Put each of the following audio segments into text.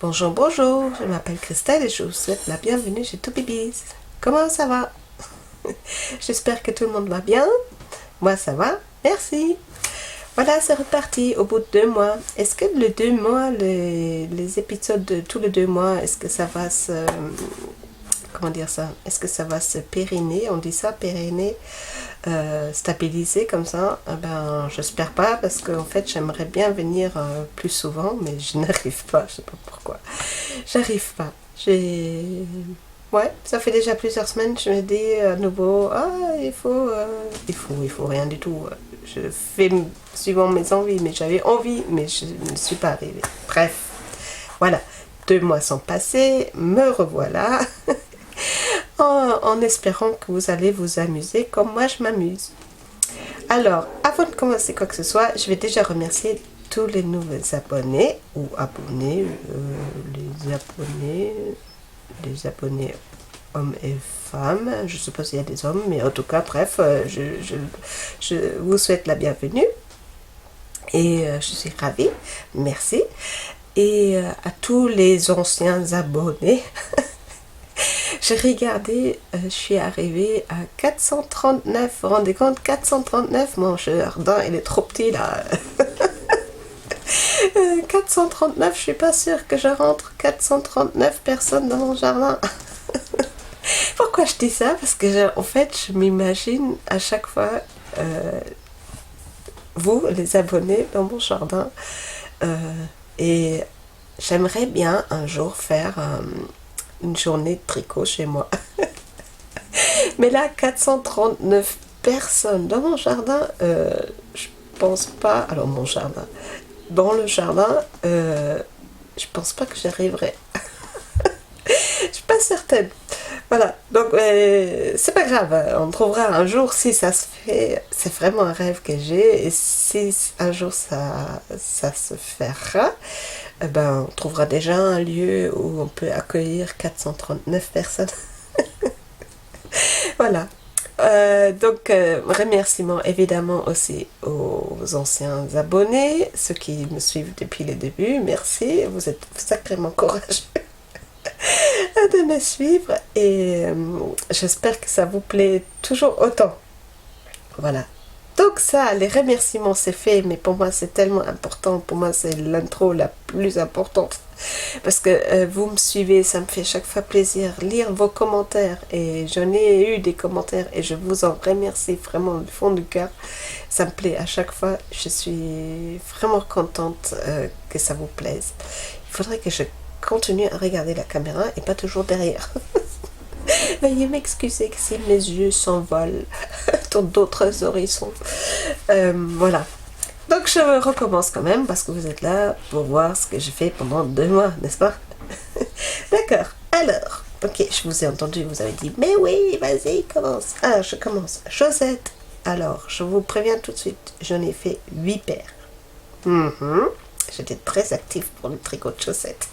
Bonjour, bonjour, je m'appelle Christelle et je vous souhaite la bienvenue chez Topibiz. Comment ça va? J'espère que tout le monde va bien. Moi ça va, merci. Voilà, c'est reparti au bout de 2 mois. Est-ce que le 2 mois, les épisodes de tous les 2 mois, est-ce que ça va se... Comment dire ça? Est-ce que ça va se périner? On dit ça, périner, stabiliser comme ça? Ben, j'espère pas parce qu'en fait, j'aimerais bien venir plus souvent, mais je n'arrive pas. Je sais pas pourquoi. J'arrive pas. Ouais, ça fait déjà plusieurs semaines. Je me dis à nouveau, il faut rien du tout. Je fais suivant mes envies, mais j'avais envie, mais je ne suis pas arrivée. Bref, voilà. 2 mois sont passés, me revoilà. En espérant que vous allez vous amuser comme moi je m'amuse. Alors, avant de commencer quoi que ce soit, je vais déjà remercier tous les nouveaux abonnés ou abonnés, les abonnés hommes et femmes. Je ne sais pas s'il y a des hommes, mais en tout cas, bref, je vous souhaite la bienvenue et je suis ravie. Merci. Et à tous les anciens abonnés. J'ai regardé, je suis arrivée à 439, vous vous rendez compte, 439, mon jardin il est trop petit là. 439, je suis pas sûre que je rentre 439 personnes dans mon jardin. Pourquoi je dis ça? Parce que en fait, je m'imagine à chaque fois, vous, les abonnés, dans mon jardin, et j'aimerais bien un jour faire... une journée de tricot chez moi. Mais là, 439 personnes dans mon jardin, je pense pas... Alors, mon jardin. Dans le jardin, je pense pas que j'arriverai. Je suis pas certaine. Voilà, donc c'est pas grave, on trouvera un jour si ça se fait. C'est vraiment un rêve que j'ai, et si un jour ça se fera, ben, on trouvera déjà un lieu où on peut accueillir 439 personnes. Voilà. Donc, remerciements évidemment aussi aux anciens abonnés, ceux qui me suivent depuis le début, merci, vous êtes sacrément courageux de me suivre et j'espère que ça vous plaît toujours autant. Voilà. Donc ça, les remerciements c'est fait, mais pour moi c'est tellement important, pour moi c'est l'intro la plus importante. Parce que vous me suivez, ça me fait chaque fois plaisir lire vos commentaires et j'en ai eu des commentaires et je vous en remercie vraiment du fond du cœur. Ça me plaît à chaque fois, je suis vraiment contente que ça vous plaise. Il faudrait que je continue à regarder la caméra et pas toujours derrière. Veuillez m'excuser si mes yeux s'envolent dans d'autres horizons. Voilà. Donc je recommence quand même parce que vous êtes là pour voir ce que j'ai fait pendant 2 mois, n'est-ce pas? D'accord. Alors, ok, je vous ai entendu, vous avez dit, mais oui, vas-y, commence. Ah, je commence. Chaussettes. Alors, je vous préviens tout de suite, j'en ai fait 8 paires. J'étais très active pour le tricot de chaussettes.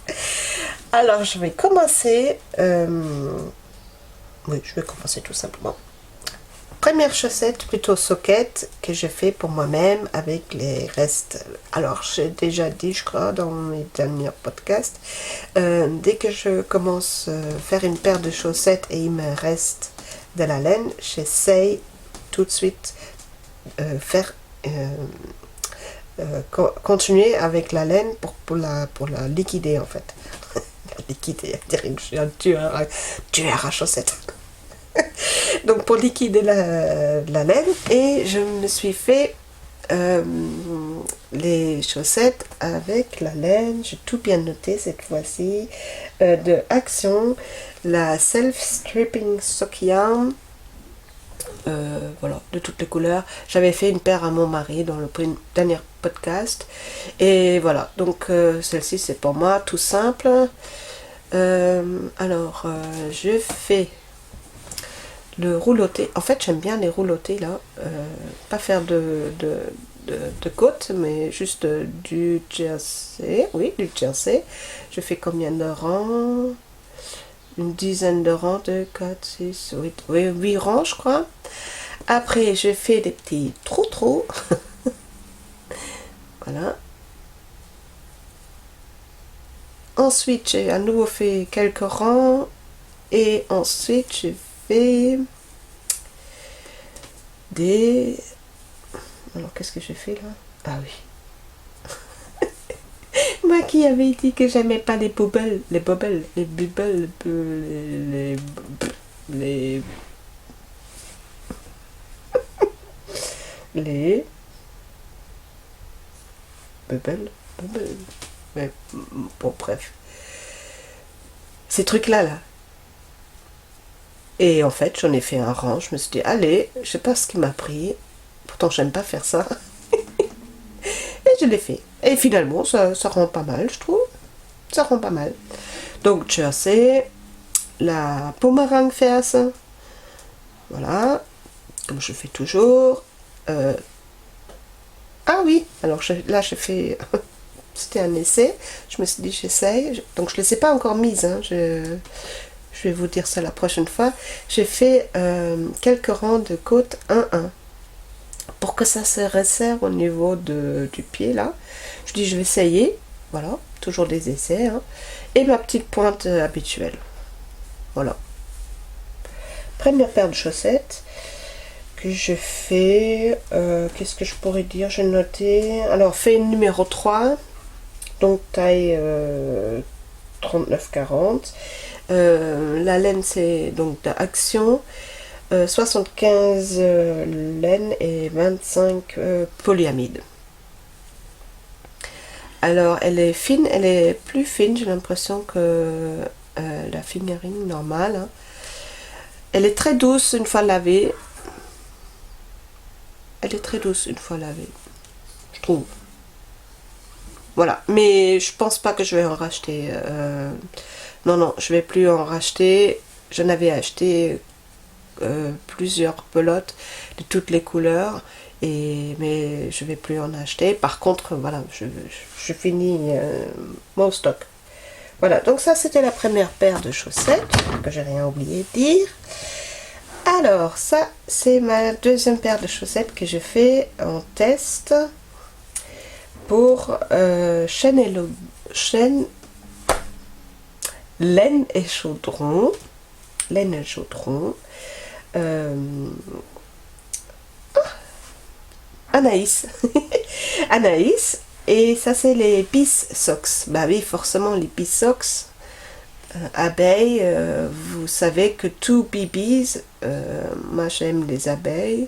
Alors, je vais commencer... Oui, je vais commencer tout simplement. Première chaussette, plutôt soquette, que je fais pour moi-même avec les restes. Alors, j'ai déjà dit, je crois, dans mes derniers podcasts, dès que je commence à faire une paire de chaussettes et il me reste de la laine, j'essaye tout de suite faire... continuer avec la laine pour la liquider en fait. Liquider, dire que je suis un tueur à chaussettes. Donc pour liquider la laine, et je me suis fait les chaussettes avec la laine. J'ai tout bien noté cette fois-ci, de Action, la Self Stripping Sock Yarn. Voilà, de toutes les couleurs. J'avais fait une paire à mon mari dans le dernier podcast, et voilà, donc celle-ci c'est pour moi, tout simple. Alors je fais le rouloté. En fait j'aime bien les roulotés là, pas faire de côte, mais juste du jersey. Oui, du jersey. Je fais combien de rangs? Une dizaine de rangs, 2, 4, 6, 8, oui, 8 rangs je crois. Après je fais des petits trous. Voilà. Ensuite j'ai à nouveau fait quelques rangs, et ensuite je fais des... Alors qu'est-ce que j'ai fait là? Ah oui. Moi qui avais dit que j'aimais pas les bubbles, les bubbles, les bubbles, les bubbles, mais bon bref, ces trucs là. Et en fait j'en ai fait un rang, je me suis dit allez, je sais pas ce qui m'a pris, pourtant j'aime pas faire ça. Et je l'ai fait. Et finalement, ça rend pas mal, je trouve. Ça rend pas mal. Donc, jersey, la boomerang ferse. Voilà. Comme je fais toujours. Ah oui, alors là, je fais... C'était un essai. Je me suis dit, j'essaye. Donc, je ne les ai pas encore mises. Hein. Je vais vous dire ça la prochaine fois. J'ai fait quelques rangs de côte 1-1. Pour que ça se resserre au niveau du pied là. Je dis je vais essayer, voilà, toujours des essais, hein. Et ma petite pointe habituelle, voilà. Première paire de chaussettes que je fais, qu'est-ce que je pourrais dire, j'ai noté, alors fait numéro 3, donc taille 39-40, la laine c'est donc d'Action, 75 laine et 25 polyamide. Alors elle est fine, elle est plus fine, j'ai l'impression que la fingering normale, hein. Elle est très douce une fois lavée. Elle est très douce une fois lavée, je trouve. Voilà, mais je pense pas que je vais en racheter. Non, je vais plus en racheter. J'en avais acheté plusieurs pelotes de toutes les couleurs, mais je vais plus en acheter. Par contre, voilà, je finis mon stock. Voilà, donc ça c'était la première paire de chaussettes que j'ai rien oublié de dire. Alors ça c'est ma deuxième paire de chaussettes que je fais en test pour laine et chaudron. Laine et chaudron. Anaïs. Anaïs. Et ça c'est les Peace Socks. Bah oui, forcément les Peace Socks. Abeilles, vous savez que to be bees, moi j'aime les abeilles.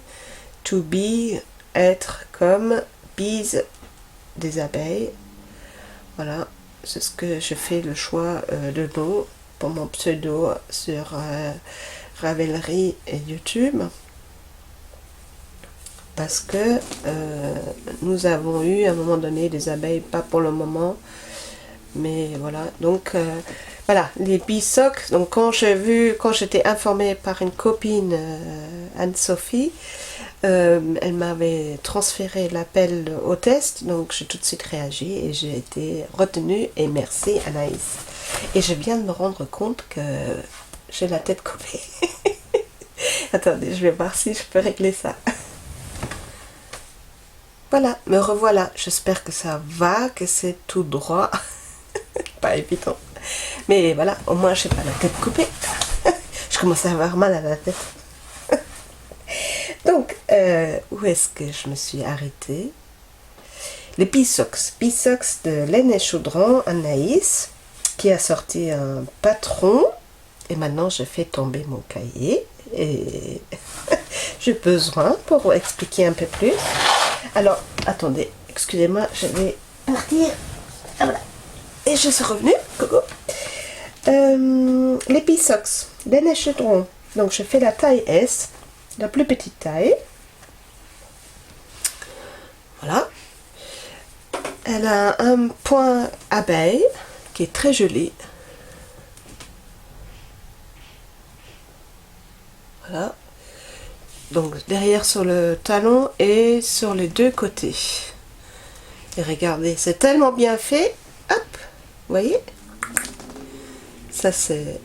To be, être comme, bees, des abeilles. Voilà, c'est ce que je fais le choix de nom pour mon pseudo sur Ravelry et YouTube. Parce que nous avons eu à un moment donné des abeilles, pas pour le moment, mais voilà, donc voilà, les bee socks. Donc quand j'étais informée par une copine, Anne-Sophie, elle m'avait transféré l'appel au test, donc j'ai tout de suite réagi et j'ai été retenue, et merci Anaïs. Et je viens de me rendre compte que j'ai la tête coupée. Attendez, je vais voir si je peux régler ça. Voilà, me revoilà. J'espère que ça va, que c'est tout droit. Pas évident. Mais voilà, au moins j'ai pas la tête coupée. Je commence à avoir mal à la tête. Donc, où est-ce que je me suis arrêtée? Les Peace Socks. Peace Socks de laine et chaudron, Anaïs, qui a sorti un patron. Et maintenant, je fais tomber mon cahier. et j'ai besoin pour expliquer un peu plus. Alors, attendez, excusez-moi, je vais partir. Ah, voilà. Et je suis revenue. Coucou. Les P-Socks, Laine et Chaudron. Donc, je fais la taille S, la plus petite taille. Voilà. Elle a un point abeille qui est très joli. Voilà. Donc derrière sur le talon et sur les deux côtés. Et regardez, c'est tellement bien fait. Hop, vous voyez? Ça c'est...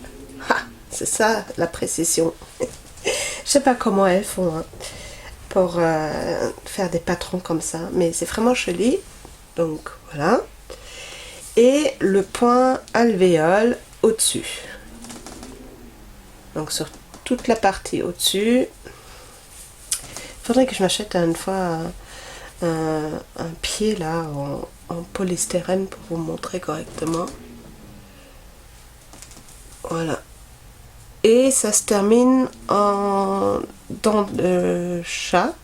c'est ça la précision. Je sais pas comment elles font hein, pour faire des patrons comme ça. Mais c'est vraiment joli. Donc voilà. Et le point alvéole au-dessus. Donc sur toute la partie au-dessus. Il faudrait que je m'achète une fois un pied là en polystyrène pour vous montrer correctement. Voilà. Et ça se termine en dents de chat.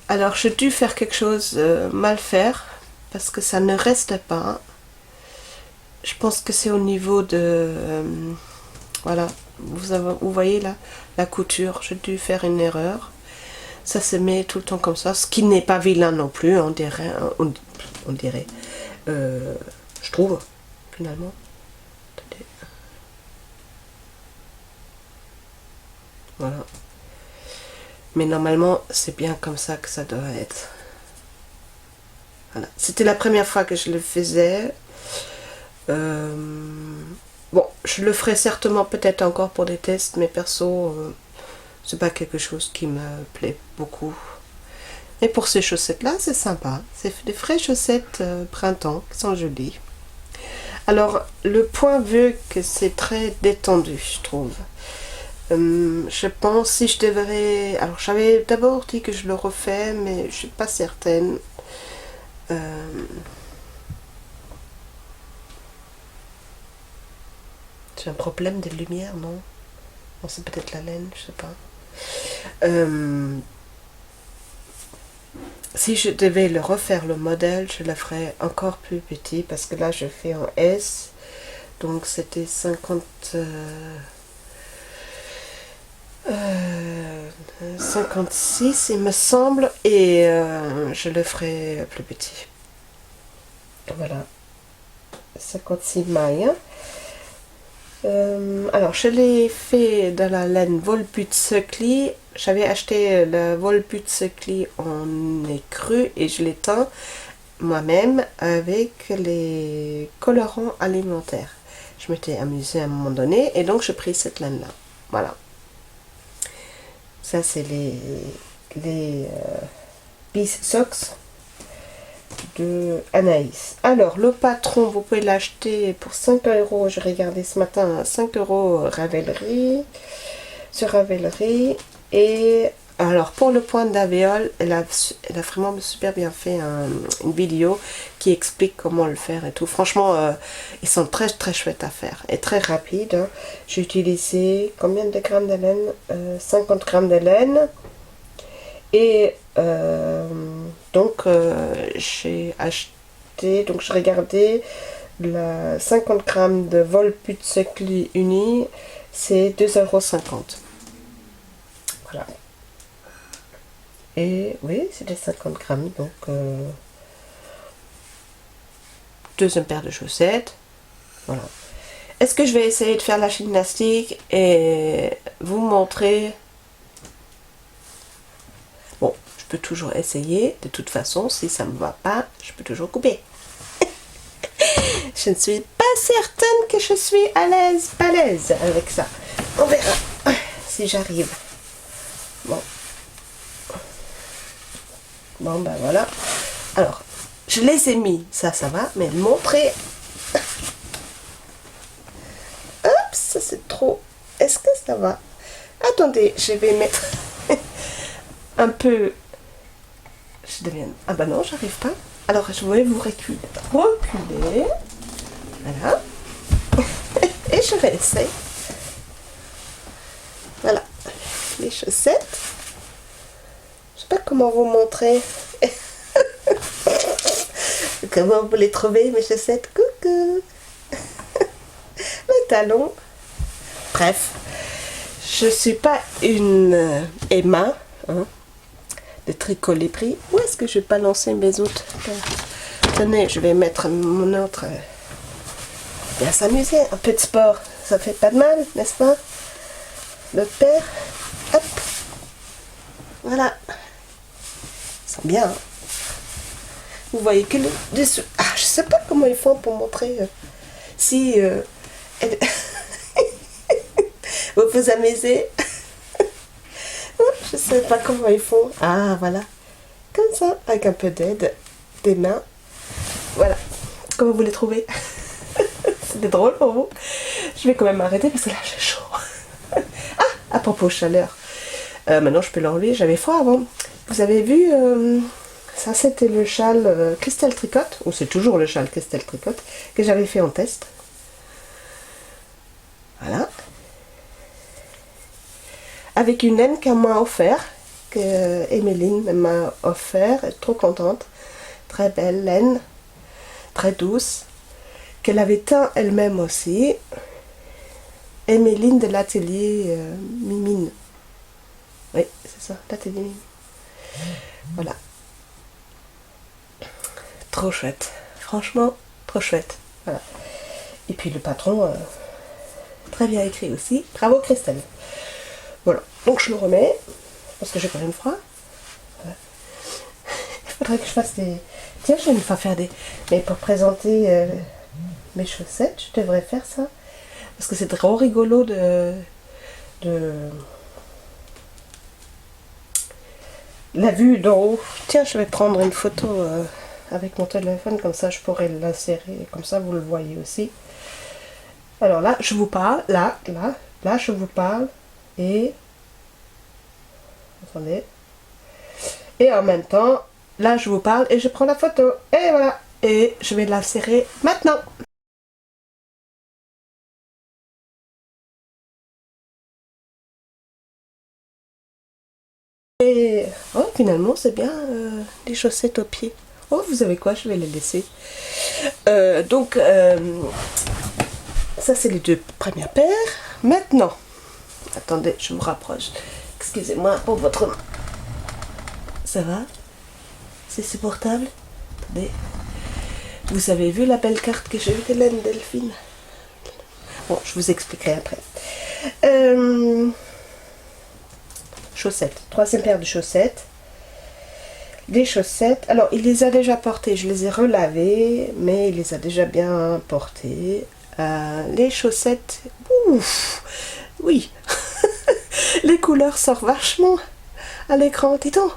Alors j'ai dû faire quelque chose mal faire parce que ça ne reste pas. Je pense que c'est au niveau de... voilà, vous voyez là, la couture. J'ai dû faire une erreur. Ça se met tout le temps comme ça, ce qui n'est pas vilain non plus, on dirait, je trouve, finalement. Attendez. Voilà. Mais normalement, c'est bien comme ça que ça doit être. Voilà. C'était la première fois que je le faisais. Bon, je le ferai certainement peut-être encore pour des tests, mais perso, c'est pas quelque chose qui me plaît beaucoup. Et pour ces chaussettes-là, c'est sympa. C'est des vraies chaussettes printemps qui sont jolies. Alors, le point veut que c'est très détendu, je trouve. Je pense si je devrais... Alors, j'avais d'abord dit que je le refais, mais je suis pas certaine. J'ai un problème de lumière, non? Bon, c'est peut-être la laine, je sais pas. Si je devais le refaire le modèle, je le ferais encore plus petit parce que là je fais en S. Donc c'était 56 il me semble, et je le ferai plus petit. Voilà. 56 mailles. Alors je l'ai fait dans la laine Volput-Söckli. J'avais acheté le Volput-Söckli en écru et je l'ai teint moi-même avec les colorants alimentaires. Je m'étais amusée à un moment donné et donc j'ai pris cette laine là. Voilà. Ça c'est les Peace Socks de Anaïs. Alors le patron, vous pouvez l'acheter pour 5 €. J'ai regardé ce matin, 5 € Ravelry, sur Ravelry. Et alors pour le point d'alvéole, elle a vraiment super bien fait une vidéo qui explique comment le faire et tout. Franchement, ils sont très très chouettes à faire et très rapides. Hein. J'ai utilisé combien de grammes de laine? 50 grammes de laine. Et donc j'ai acheté, donc je regardais la 50 grammes de Volput-Söckli uni, c'est 2,50 €. Voilà. Et oui, c'était 50 grammes, donc deuxième paire de chaussettes. Voilà. Est-ce que je vais essayer de faire la gymnastique et vous montrer? Bon, je peux toujours essayer. De toute façon, si ça ne me va pas, je peux toujours couper. Je ne suis pas certaine que je suis pas l'aise avec ça. On verra si j'arrive. Bon. Bon, ben voilà. Alors, je les ai mis. Ça va. Mais montrer... Hop, ça c'est trop. Est-ce que ça va? Attendez, je vais mettre un peu... Je deviens... Ah bah non, j'arrive pas. Alors, je vais vous reculer. Voilà. Et je réessaye. Voilà. les chaussettes. Je sais pas comment vous montrer. Comment vous les trouvez, mes chaussettes? Coucou. Le talon. Bref, je suis pas une Emma, hein, de tricolibri. Où est-ce que je vais balancer mes autres? Tenez, je vais mettre mon autre. Bien s'amuser, un peu de sport, ça fait pas de mal, n'est-ce pas? Le père, hop, voilà. Ils sont bien. Hein. Vous voyez que le dessous. Ah, je sais pas comment ils font pour montrer. Si vous vous amusez. Je sais pas comment ils font. Ah, voilà. Comme ça, avec un peu d'aide des mains. Voilà. Comment vous les trouvez? C'était drôle pour vous. Je vais quand même m'arrêter parce que là, j'ai chaud. Ah, à propos chaleur. Maintenant, je peux l'enlever. J'avais froid avant. Vous avez vu, ça, c'était le châle Christelle Tricotte, ou c'est toujours le châle Christelle Tricotte, que j'avais fait en test. Voilà. Avec une laine qu'elle m'a offert, que Emeline m'a offert, elle est trop contente. Très belle laine, très douce, qu'elle avait teint elle-même aussi. Emeline de l'atelier Mimine. Oui, c'est ça, l'atelier Mimine. Voilà. Trop chouette. Franchement, trop chouette. Voilà. Et puis le patron, très bien écrit aussi. Bravo Christelle. Voilà. Donc je le remets, parce que j'ai quand même froid. Voilà. Il faudrait que je fasse des... Tiens, je vais une fois faire des... Mais pour présenter mes chaussettes, je devrais faire ça. Parce que c'est trop rigolo de... La vue d'en haut. Tiens, je vais prendre une photo avec mon téléphone, comme ça je pourrais l'insérer, comme ça vous le voyez aussi. Alors là, je vous parle, là, je vous parle, et... Attendez. Et en même temps, là je vous parle et je prends la photo. Et voilà. Et je vais l'insérer maintenant. Et oh, finalement, c'est bien les chaussettes aux pieds. Oh, vous savez quoi, je vais les laisser. Donc, ça, c'est les deux premières paires. Maintenant, attendez, je vous rapproche. Excusez-moi pour votre main. Ça va? C'est supportable? Attendez. Vous avez vu la belle carte que j'ai eue d'Hélène Delphine? Bon, je vous expliquerai après. Chaussettes. Troisième paire de chaussettes. Des chaussettes. Alors, il les a déjà portées. Je les ai relavées, mais il les a déjà bien portées. Les chaussettes. Ouf, oui. Les couleurs sortent vachement à l'écran. Dis donc.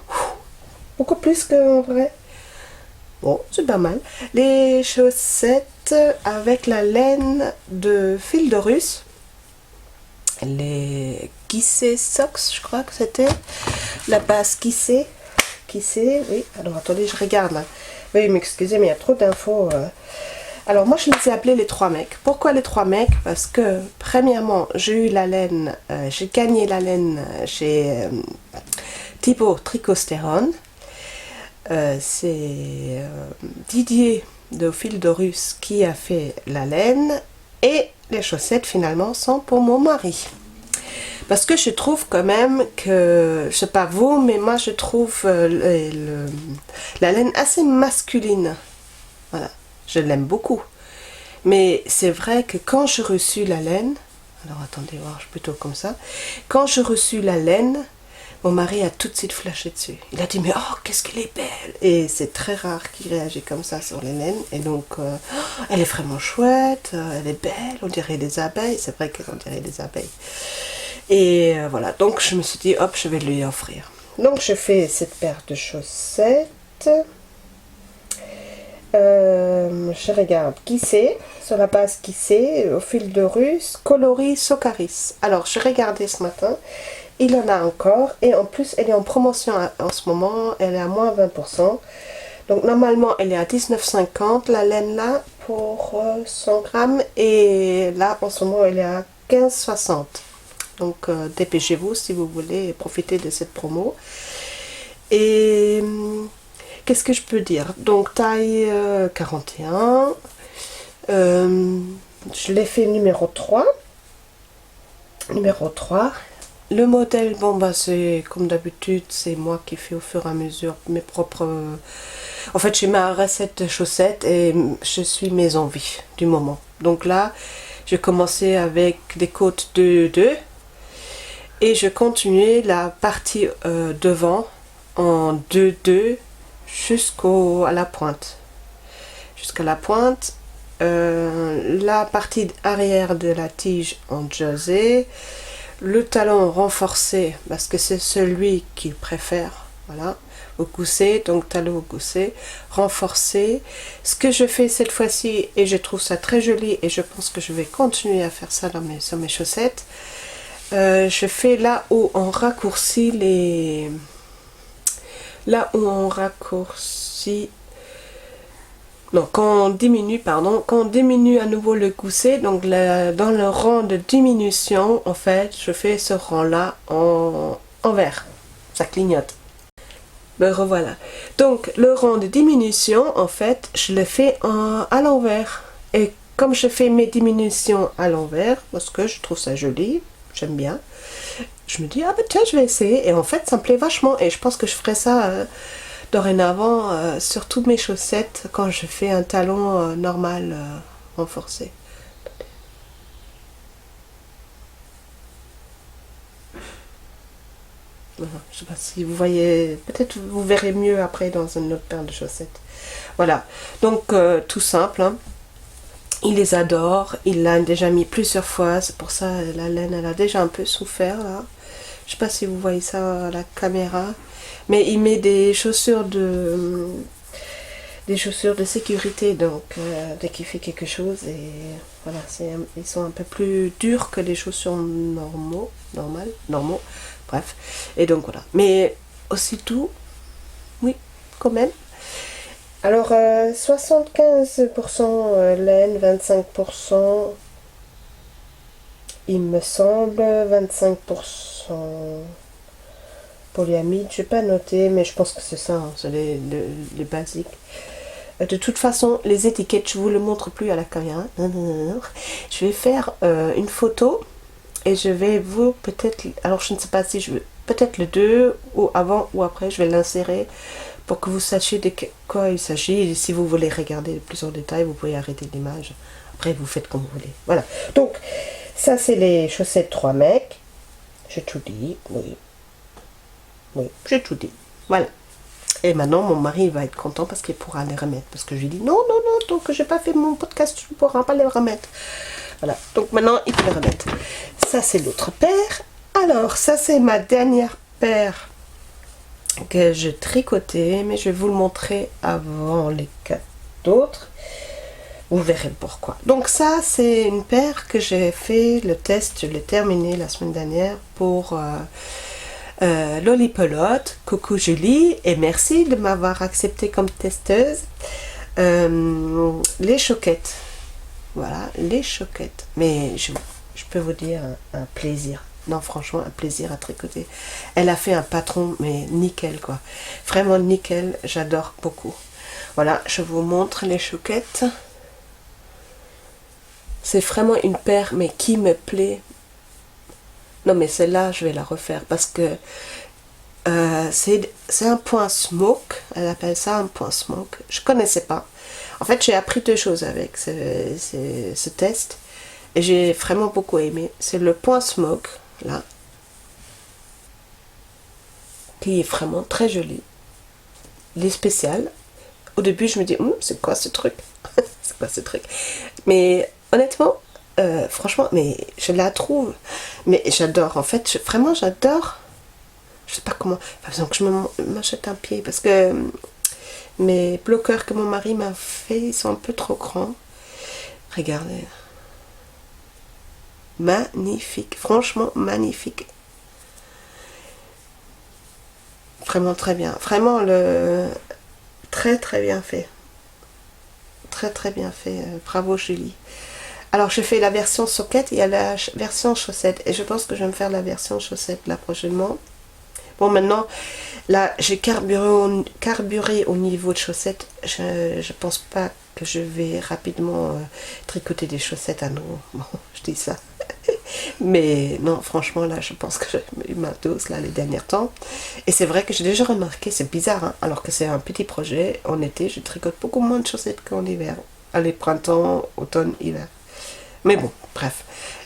Beaucoup plus qu'en vrai. Bon, c'est pas mal. Les chaussettes avec la laine de fil de russe. Les Kissé Socks, je crois que c'était. La base Kissé. Kissé, oui. Alors, attendez, je regarde là. Oui, m'excusez, mais il y a trop d'infos. Alors, moi, je les ai appelés les trois mecs. Pourquoi les trois mecs? Parce que, premièrement, j'ai eu la laine, j'ai gagné la laine chez Thibaut Tricostérone. C'est Didier de Fil de Russe qui a fait la laine, et les chaussettes finalement sont pour mon mari, parce que je trouve quand même que, je sais pas vous, mais moi je trouve la laine assez masculine. Voilà, je l'aime beaucoup, mais c'est vrai que quand j'ai reçu la laine, alors attendez voir, plutôt comme ça, quand j'ai reçu la laine, mon mari a tout de suite flashé dessus. Il a dit, mais oh, qu'est-ce qu'elle est belle! Et c'est très rare qu'il réagit comme ça sur les laines. Et donc, elle est vraiment chouette, elle est belle, on dirait des abeilles. C'est vrai qu'on dirait des abeilles. Et voilà, donc je me suis dit, hop, je vais lui offrir. Donc, je fais cette paire de chaussettes. Je regarde qui c'est, sur la base qui c'est, au fil de russe, coloris Socaris. Alors, je regardais ce matin. Il en a encore, et en plus elle est en promotion en ce moment, elle est à moins 20%. Donc normalement elle est à 19,50 la laine là pour 100 grammes, et là en ce moment elle est à 15,60. Donc dépêchez-vous si vous voulez profiter de cette promo. Et qu'est-ce que je peux dire? Donc taille 41. Je l'ai fait numéro 3. Numéro 3. Le modèle, bon bah c'est comme d'habitude, c'est moi qui fais au fur et à mesure mes propres... En fait j'ai ma recette de chaussettes et je suis mes envies du moment. Donc là, j'ai commencé avec des côtes 2-2 et je continuais la partie devant en 2-2 jusqu'à la pointe. Jusqu'à la pointe. La partie arrière de la tige en jersey, le talon renforcé parce que c'est celui qu'il préfère, voilà, au gousset, donc talon au gousset renforcé. Ce que je fais cette fois-ci, et je trouve ça très joli et je pense que je vais continuer à faire ça sur mes chaussettes, je fais là où on raccourcit non, quand on diminue, pardon, quand on diminue à nouveau le gousset, donc dans le rang de diminution, en fait, je fais ce rang-là en vert. Ça clignote. Me revoilà. Donc, le rang de diminution, en fait, je le fais à l'envers. Et comme je fais mes diminutions à l'envers, parce que je trouve ça joli, j'aime bien, je me dis, ah ben tiens, je vais essayer. Et en fait, ça me plaît vachement. Et je pense que je ferai ça... dorénavant, sur toutes mes chaussettes, quand je fais un talon normal renforcé. Voilà. Je ne sais pas si vous voyez, peut-être vous verrez mieux après dans une autre paire de chaussettes. Voilà, donc tout simple, hein. Il les adore, il l'a déjà mis plusieurs fois, c'est pour ça la laine elle a déjà un peu souffert là. Je sais pas si vous voyez ça à la caméra. Mais il met des chaussures de sécurité, donc dès qu'il fait quelque chose, et voilà, ils sont un peu plus durs que les chaussures normaux, bref. Et donc voilà. Mais aussitôt, oui, quand même. Alors 75% laine, 25%, il me semble, 25%. Polyamide, je n'ai pas noté, mais je pense que c'est ça, hein, c'est les basiques. De toute façon, les étiquettes, je ne vous le montre plus à la caméra. Non. Je vais faire une photo et je vais vous peut-être... Alors, je ne sais pas si je veux... Peut-être le 2 ou avant ou après, je vais l'insérer pour que vous sachiez de quoi il s'agit. Et si vous voulez regarder plus en détail, vous pouvez arrêter l'image. Après, vous faites comme vous voulez. Voilà. Donc, ça, c'est les chaussettes 3 mecs. J'ai tout dit, oui. Oui, j'ai tout dit. Voilà. Et maintenant, mon mari va être content parce qu'il pourra les remettre. Parce que je lui dis non, tant que j'ai pas fait mon podcast, tu ne pourras pas les remettre. Voilà. Donc maintenant, il peut les remettre. Ça, c'est l'autre paire. Alors, ça, c'est ma dernière paire que je tricotais. Mais je vais vous le montrer avant les 4 autres. Vous verrez pourquoi. Donc ça, c'est une paire que j'ai fait le test. Je l'ai terminé la semaine dernière pour... Lolipelote, coucou Julie et merci de m'avoir accepté comme testeuse. Les choquettes, voilà, les choquettes, mais je peux vous dire un plaisir, non franchement un plaisir à tricoter. Elle a fait un patron mais nickel quoi, vraiment nickel, j'adore beaucoup. Voilà, je vous montre les choquettes. C'est vraiment une paire mais qui me plaît. Non mais celle-là je vais la refaire parce que c'est un point smoke, elle appelle ça un point smoke, je connaissais pas. En fait j'ai appris 2 choses avec ce test et j'ai vraiment beaucoup aimé. C'est le point smoke là, qui est vraiment très joli. Il est spécial. Au début je me dis c'est quoi ce truc c'est quoi ce truc, mais honnêtement franchement, mais je la trouve, mais j'adore, en fait, vraiment j'adore, je sais pas comment, par exemple, je m'achète un pied, parce que mes bloqueurs que mon mari m'a fait, ils sont un peu trop grands, regardez, magnifique, franchement magnifique, vraiment très bien, vraiment très bien fait, très bien fait, bravo Julie. Alors je fais la version socket et il y a la version chaussette. Et je pense que je vais me faire la version chaussette là prochainement. Bon maintenant, là j'ai carburé au niveau de chaussettes. Je pense pas que je vais rapidement tricoter des chaussettes à nouveau. Bon, je dis ça. Mais non, franchement là je pense que j'ai eu ma dose là les derniers temps. Et c'est vrai que j'ai déjà remarqué, c'est bizarre, hein, alors que c'est un petit projet, en été je tricote beaucoup moins de chaussettes qu'en hiver. Allez, printemps, automne, hiver. Mais bon, bref.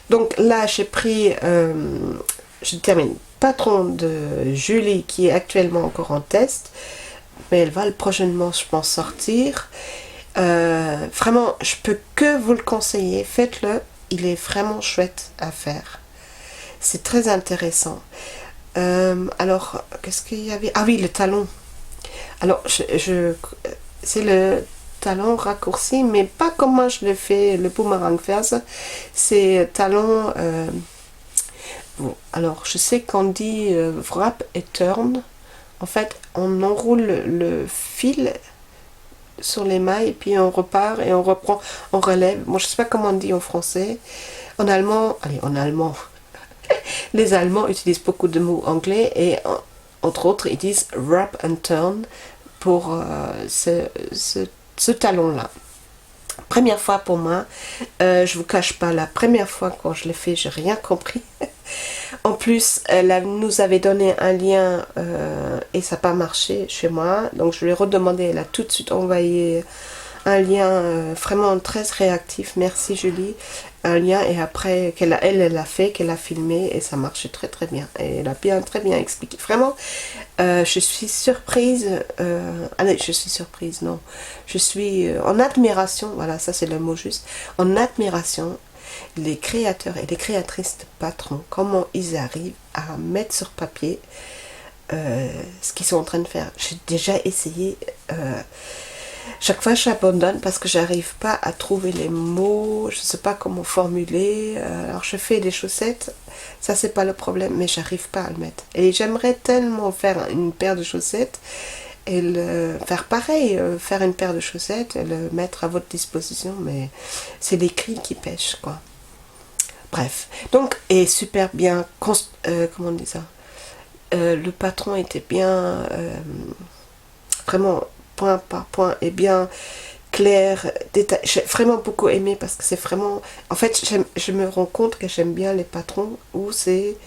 Donc là j'ai pris, je termine, patron de Julie qui est actuellement encore en test. Mais elle va prochainement je pense sortir. Vraiment je peux que vous le conseiller, faites-le. Il est vraiment chouette à faire. C'est très intéressant. Alors, qu'est-ce qu'il y avait? Ah oui, le talon. Alors, c'est le talon raccourci, mais pas comme moi je le fais, le boomerang faire. C'est talon... bon, alors, je sais qu'on dit wrap et turn. En fait, on enroule le fil sur les mailles et puis on repart et on reprend, on relève. Moi je sais pas comment on dit en français. En allemand, allez en allemand, les Allemands utilisent beaucoup de mots anglais et entre autres ils disent wrap and turn pour ce talon là. Première fois pour moi, je vous cache pas, la première fois quand je l'ai fait j'ai rien compris. En plus, elle nous avait donné un lien et ça n'a pas marché chez moi. Donc je lui ai redemandé, elle a tout de suite envoyé un lien vraiment très réactif. Merci Julie. Un lien et après, elle l'a fait, qu'elle a filmé et ça marchait très très bien. Et elle a très bien expliqué. Vraiment, je suis surprise. Allez, je suis surprise, non. Je suis en admiration, voilà, ça c'est le mot juste. En admiration. Les créateurs et les créatrices de patrons, comment ils arrivent à mettre sur papier ce qu'ils sont en train de faire. J'ai déjà essayé, chaque fois j'abandonne parce que j'arrive pas à trouver les mots, je sais pas comment formuler. Alors je fais des chaussettes, ça c'est pas le problème, mais j'arrive pas à le mettre. Et j'aimerais tellement faire une paire de chaussettes et faire pareil, faire une paire de chaussettes et le mettre à votre disposition, mais c'est l'écrit qui pêche quoi. Bref, donc, et super bien, comment on dit ça, le patron était bien, vraiment point par point et bien clair, détaillé. J'ai vraiment beaucoup aimé parce que c'est vraiment, en fait je me rends compte que j'aime bien les patrons où c'est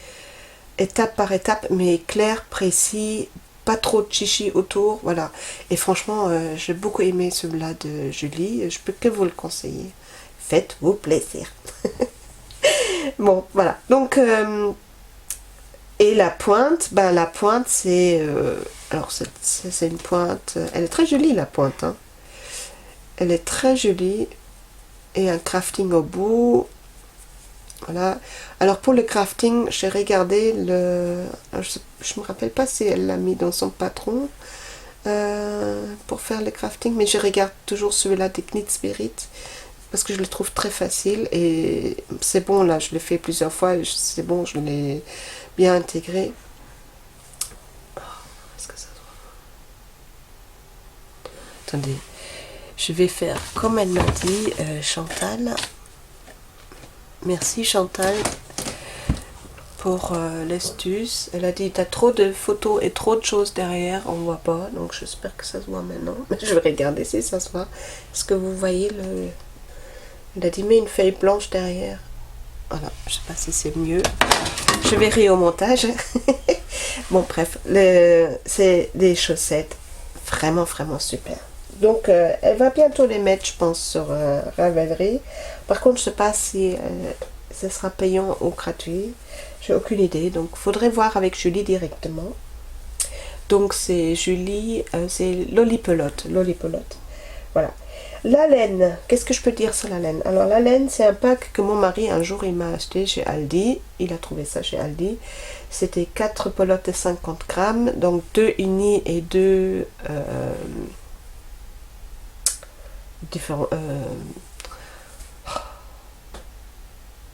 étape par étape mais clair, précis, pas trop de chichi autour, voilà. Et franchement j'ai beaucoup aimé celui-là de Julie, je peux que vous le conseiller, faites-vous plaisir. Bon, voilà. Donc, et la pointe, ben la pointe c'est... alors, c'est une pointe... Elle est très jolie, la pointe. Hein. Elle est très jolie. Et un crafting au bout. Voilà. Alors, pour le crafting, j'ai regardé le... Je me rappelle pas si elle l'a mis dans son patron pour faire le crafting. Mais je regarde toujours celui-là des Knit Spirit. Parce que je le trouve très facile et c'est bon là, je l'ai fait plusieurs fois, c'est bon, je l'ai bien intégré. Oh, est-ce que ça se voit? Attendez, je vais faire comme elle m'a dit, Chantal. Merci Chantal pour l'astuce. Elle a dit, t'as trop de photos et trop de choses derrière, on voit pas, donc j'espère que ça se voit maintenant. Je vais regarder si ça se voit. Est-ce que vous voyez le... Elle a dit, mais une feuille blanche derrière. Voilà, je sais pas si c'est mieux. Je verrai au montage. Bon, bref, c'est des chaussettes vraiment, vraiment super. Donc, elle va bientôt les mettre, je pense, sur Ravelry. Par contre, je sais pas si ce sera payant ou gratuit. J'ai aucune idée. Donc, faudrait voir avec Julie directement. Donc, c'est Julie, c'est Lolipelote. Lolipelote. Voilà. La laine, qu'est-ce que je peux dire sur la laine? Alors la laine, c'est un pack que mon mari un jour il m'a acheté chez Aldi. Il a trouvé ça chez Aldi. C'était 4 pelotes de 50 grammes, donc 2 unis et 2 différents...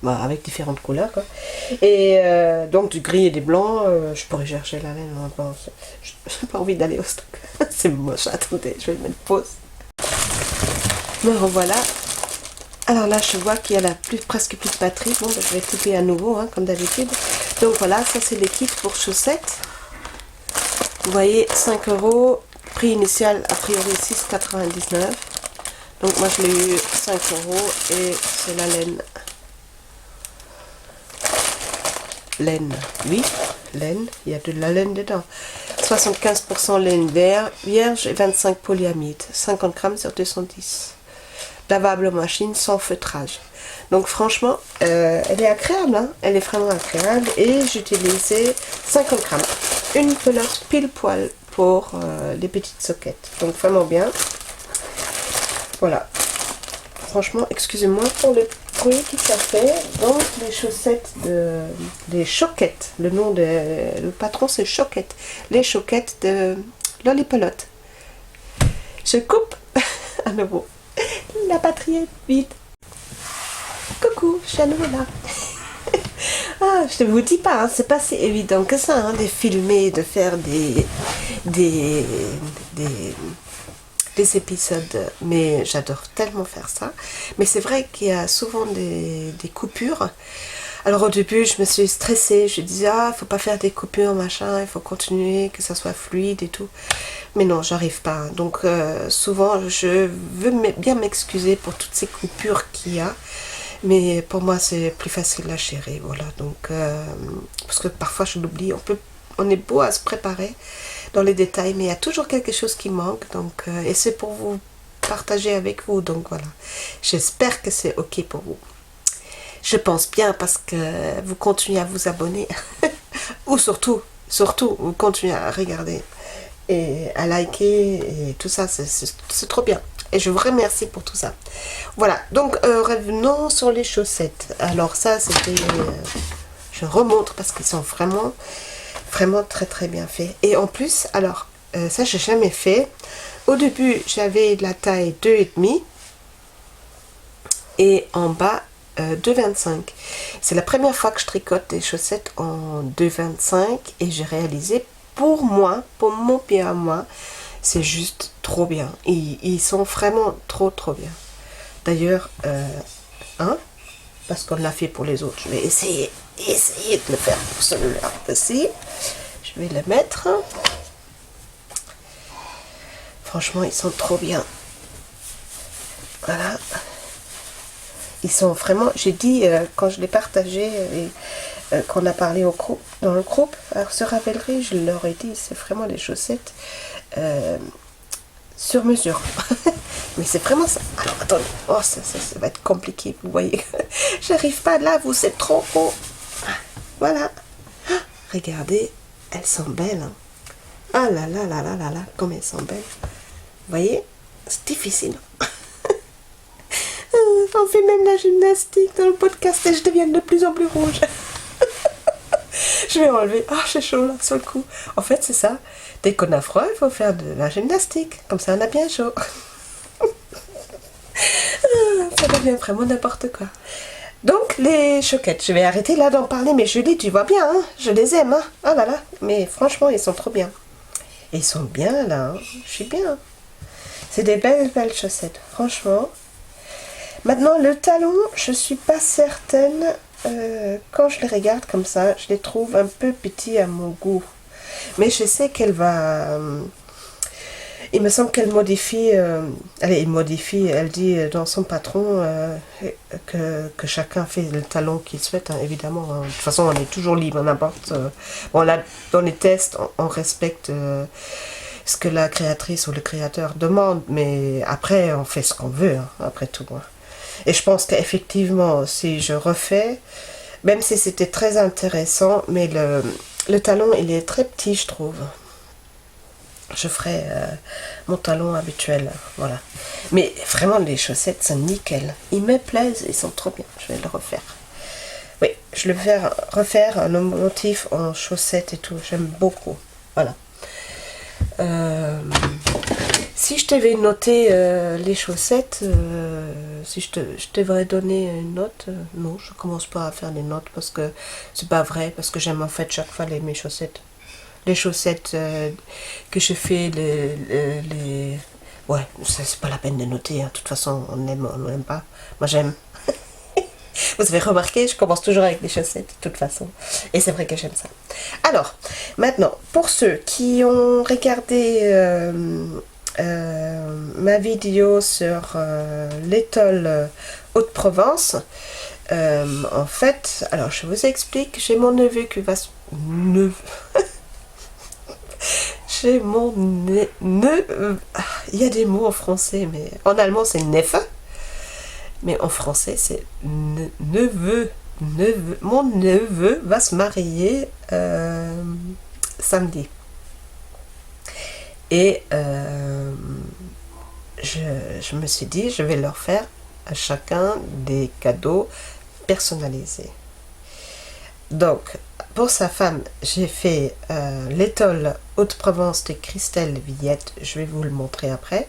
bah, avec différentes couleurs quoi. Et donc du gris et des blancs, je pourrais chercher la laine. J'ai pas envie d'aller au stock. C'est moche, attendez, je vais mettre pause. Me revoilà Alors là, je vois qu'il y a presque plus de batterie. Bon, ben, je vais couper à nouveau, hein, comme d'habitude. Donc voilà, ça c'est les kits pour chaussettes. Vous voyez, 5 €. Prix initial, a priori 6,99 €. Donc moi je l'ai eu 5 € et c'est la laine. Laine, oui, laine, il y a de la laine dedans. 75% laine vierge et 25 polyamide. 50 grammes sur 210. Lavable en machine sans feutrage. Donc franchement, elle est agréable, hein, elle est vraiment agréable. Et j'utilisais 50 grammes. Une pelote pile poil pour les petites soquettes. Donc vraiment bien. Voilà. Franchement, excusez-moi pour le bruit que ça fait. Donc les chaussettes les choquettes. Le patron c'est Choquette. Les choquettes de Lollipelote. Je coupe à nouveau. La batterie est vide. Coucou, je suis à nouveau là. Ah, je ne vous dis pas, hein, c'est pas si évident que ça, hein, de filmer, de faire des épisodes. Mais j'adore tellement faire ça. Mais c'est vrai qu'il y a souvent des coupures. Alors au début, je me suis stressée. Je disais, ah, faut pas faire des coupures, machin, il faut continuer, que ça soit fluide et tout. Mais non, j'arrive pas. Donc souvent, je veux bien m'excuser pour toutes ces coupures qu'il y a. Mais pour moi, c'est plus facile à gérer, voilà. Donc, parce que parfois, je l'oublie. On est beau à se préparer dans les détails, mais il y a toujours quelque chose qui manque. Donc, et c'est pour vous partager avec vous. Donc voilà. J'espère que c'est ok pour vous. Je pense bien parce que vous continuez à vous abonner. Ou surtout, vous continuez à regarder et à liker et tout ça. C'est trop bien. Et je vous remercie pour tout ça. Voilà, donc revenons sur les chaussettes. Alors ça, c'était... je remontre parce qu'ils sont vraiment, vraiment très très bien faits. Et en plus, alors, ça j'ai jamais fait. Au début, j'avais la taille 2,5 et en bas 2,25. C'est la première fois que je tricote des chaussettes en 2,25 et j'ai réalisé pour moi, pour mon pied à moi, c'est juste trop bien. Ils sont vraiment trop bien. D'ailleurs, hein, parce qu'on l'a fait pour les autres, je vais essayer de le faire pour celui-là aussi. Je vais le mettre. Franchement, ils sont trop bien. Voilà. Ils sont vraiment, j'ai dit quand je l'ai partagé et qu'on a parlé dans le groupe, alors sur Ravelry, je leur ai dit, c'est vraiment des chaussettes sur mesure. Mais c'est vraiment ça. Alors attendez, oh, ça va être compliqué, vous voyez. J'arrive pas là, vous c'est trop haut. Voilà. Ah, regardez, elles sont belles. Hein. Ah là là là là là là, comme elles sont belles. Vous voyez, c'est difficile. On fait même la gymnastique dans le podcast et je deviens de plus en plus rouge. Je vais enlever. Ah, j'ai chaud là, sur le coup. En fait, c'est ça. Dès qu'on a froid, il faut faire de la gymnastique. Comme ça, on a bien chaud. Ça devient vraiment n'importe quoi. Donc, les choquettes. Je vais arrêter là d'en parler. Mais Julie, tu vois bien, hein, je les aime. Hein. Ah là là. Mais franchement, ils sont trop bien. Et ils sont bien là. Hein. Je suis bien. C'est des belles chaussettes. Franchement. Maintenant, le talon, je suis pas certaine. Quand je les regarde comme ça, je les trouve un peu petits à mon goût. Mais je sais qu'elle va... il me semble qu'elle modifie... elle dit dans son patron que chacun fait le talon qu'il souhaite, hein, évidemment. Hein. De toute façon, on est toujours libre, n'importe... bon, là, dans les tests, on respecte ce que la créatrice ou le créateur demande, mais après, on fait ce qu'on veut, hein, après tout. Hein. Et je pense qu'effectivement, si je refais, même si c'était très intéressant, mais le talon, il est très petit, je trouve. Je ferai mon talon habituel, voilà. Mais vraiment, les chaussettes sont nickel. Ils me plaisent, ils sont trop bien. Je vais le refaire. Oui, je vais refaire un motif en chaussettes et tout. J'aime beaucoup. Voilà. Si je devais noter les chaussettes, si je devrais donner une note, non, je commence pas à faire des notes parce que c'est pas vrai, parce que j'aime en fait chaque fois mes chaussettes. Les chaussettes que je fais, Ouais, c'est pas la peine de noter, hein. De toute façon, on aime, on n'aime pas. Moi, j'aime. Vous avez remarqué, je commence toujours avec des chaussettes, de toute façon. Et c'est vrai que j'aime ça. Alors, maintenant, pour ceux qui ont regardé ma vidéo sur l'étole Haute-Provence, en fait, alors je vous explique, j'ai mon neveu qui va se... Neveu... J'ai mon neveu... Il y a des mots en français, mais en allemand c'est neffe. Mais en français, c'est neveu. Neveu. Mon neveu va se marier samedi. Et je me suis dit, je vais leur faire à chacun des cadeaux personnalisés. Donc, pour sa femme, j'ai fait l'étole Haute-Provence de Christelle Villette. Je vais vous le montrer après.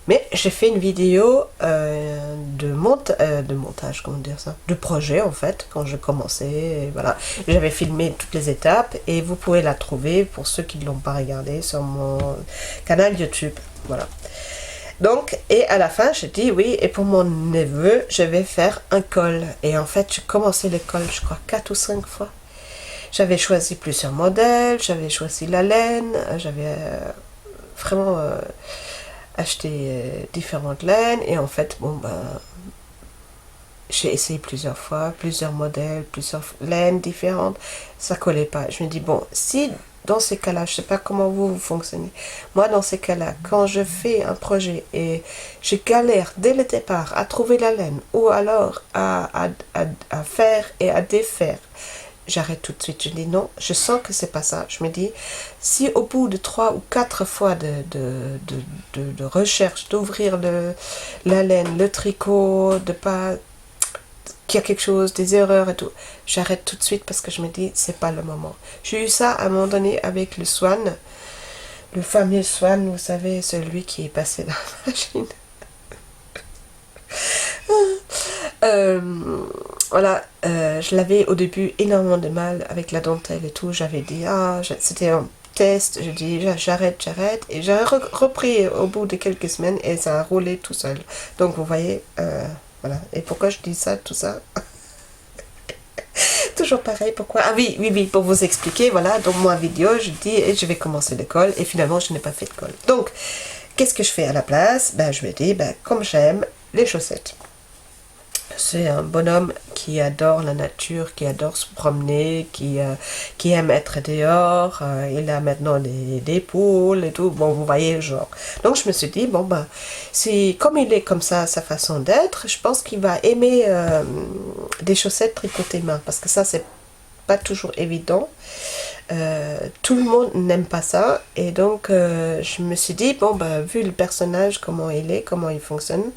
Mais j'ai fait une vidéo de montage, comment dire ça, de projet en fait, quand je commençais, et voilà. J'avais filmé toutes les étapes et vous pouvez la trouver pour ceux qui ne l'ont pas regardé sur mon canal YouTube, voilà. Donc, et à la fin, j'ai dit oui, et pour mon neveu, je vais faire un col. Et en fait, j'ai commencé le col, je crois, 4 ou 5 fois. J'avais choisi plusieurs modèles, j'avais choisi la laine, j'avais vraiment... acheter différentes laines et en fait bon ben j'ai essayé plusieurs fois, plusieurs modèles, plusieurs laines différentes, ça collait pas. Je me dis bon, si dans ces cas-là, je sais pas comment vous fonctionnez, moi dans ces cas-là, quand je fais un projet et je galère dès le départ à trouver la laine ou alors à faire et à défaire, j'arrête tout de suite. Je dis non, je sens que c'est pas ça. Je me dis, si au bout de 3 ou 4 fois de recherche, d'ouvrir la laine, le tricot, de pas qu'il y a quelque chose, des erreurs et tout, j'arrête tout de suite parce que je me dis, c'est pas le moment. J'ai eu ça à un moment donné avec le Swan, le fameux Swan, vous savez, celui qui est passé dans la machine. Voilà, je l'avais au début énormément de mal avec la dentelle et tout. J'avais dit, c'était un test, je dis j'arrête, et j'ai repris au bout de quelques semaines et ça a roulé tout seul. Donc vous voyez, voilà. Et pourquoi je dis ça, tout ça? Toujours pareil, pourquoi? Ah oui, pour vous expliquer, voilà, donc moi vidéo, je dis, et je vais commencer l'école, et finalement je n'ai pas fait de colle. Donc, qu'est-ce que je fais à la place? Ben, je me dis, ben, comme j'aime les chaussettes. C'est un bonhomme qui adore la nature, qui adore se promener, qui aime être dehors. Il a maintenant des poules et tout. Bon, vous voyez, genre. Donc, je me suis dit, bon, ben, comme il est comme ça, sa façon d'être, je pense qu'il va aimer des chaussettes tricotées main. Parce que ça, c'est pas toujours évident. Tout le monde n'aime pas ça. Et donc, je me suis dit, bon, ben, vu le personnage, comment il est, comment il fonctionne,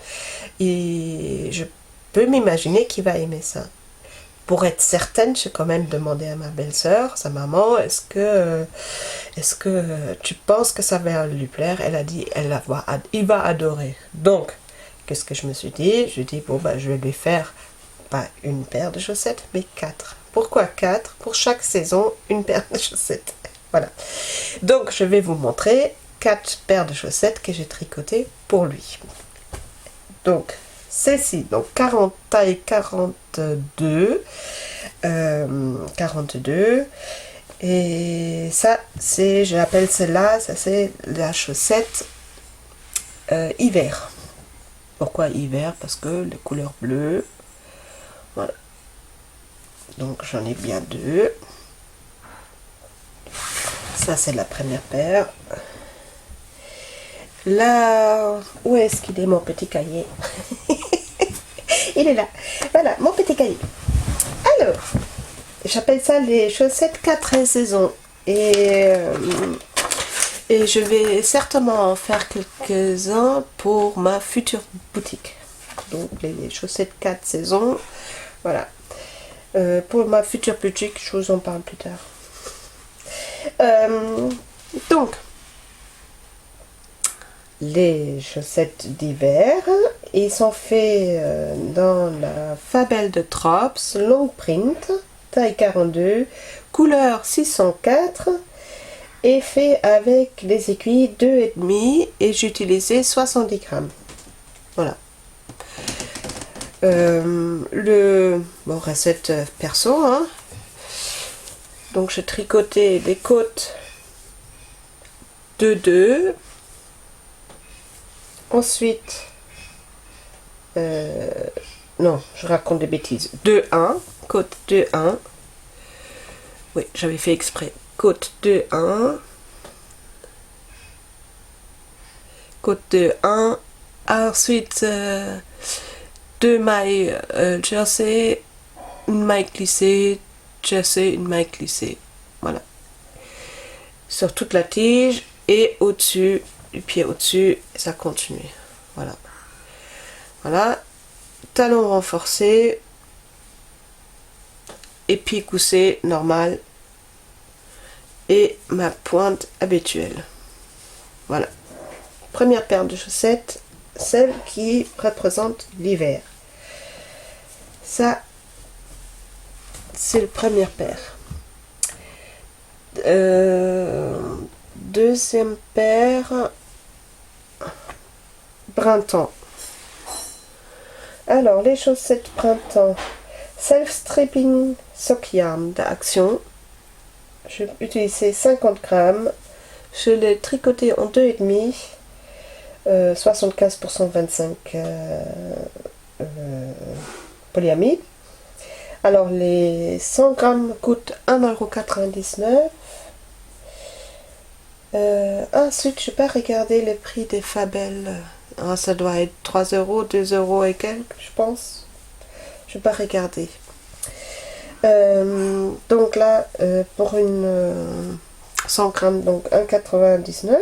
et je peux m'imaginer qu'il va aimer ça. Pour être certaine, j'ai quand même demandé à ma belle-sœur, sa maman, est-ce que tu penses que ça va lui plaire? Elle a dit, il va adorer. Donc, qu'est-ce que je me suis dit? Je dis, bon, ben, je vais lui faire pas une paire de chaussettes, mais 4. Pourquoi 4? Pour chaque saison, une paire de chaussettes. Voilà. Donc, je vais vous montrer 4 paires de chaussettes que j'ai tricotées pour lui. Donc, celle-ci, donc taille 42, 42, et ça, j'appelle celle-là, ça c'est la chaussette hiver. Pourquoi hiver? Parce que les couleurs bleues, voilà. Donc j'en ai bien 2. Ça c'est la première paire. Là, où est-ce qu'il est mon petit cahier? Il est là. Voilà, mon petit cahier. Alors, j'appelle ça les chaussettes 4 saisons. Et je vais certainement en faire quelques-uns pour ma future boutique. Donc, les chaussettes 4 saisons. Voilà. Pour ma future boutique, je vous en parle plus tard. Donc, les chaussettes d'hiver, ils sont faits dans la Fabel de Trops, long print, taille 42, couleur 604, et fait avec les aiguilles 2,5 et j'ai utilisé 70 grammes. Voilà. Recette perso, hein. Donc j'ai tricoté des côtes de 2. Ensuite, non, je raconte des bêtises. 2-1, côte 2-1. Oui, j'avais fait exprès. Côte 2-1. Côte 2-1. Ensuite, 2 mailles jersey, une maille glissée, jersey, une maille glissée. Voilà. Sur toute la tige et au-dessus, du pied au-dessus, ça continue. Voilà. Voilà. Talon renforcé. Et pied coussé normal. Et ma pointe habituelle. Voilà. Première paire de chaussettes, celle qui représente l'hiver. Ça, c'est la première paire. Deuxième paire, printemps. Alors, les chaussettes printemps, self-stripping sock yarn d'Action. J'ai utilisé 50 grammes. Je l'ai tricoté en 2,5. 75% 25 polyamide. Alors les 100 grammes coûtent 1,99 €. Ensuite, je n'ai pas regardé le prix des Fabel. Ça doit être 3 €, 2 € et quelques, je pense. Je n'ai pas regardé. Donc là, pour une 100 grammes, donc 1,99 €.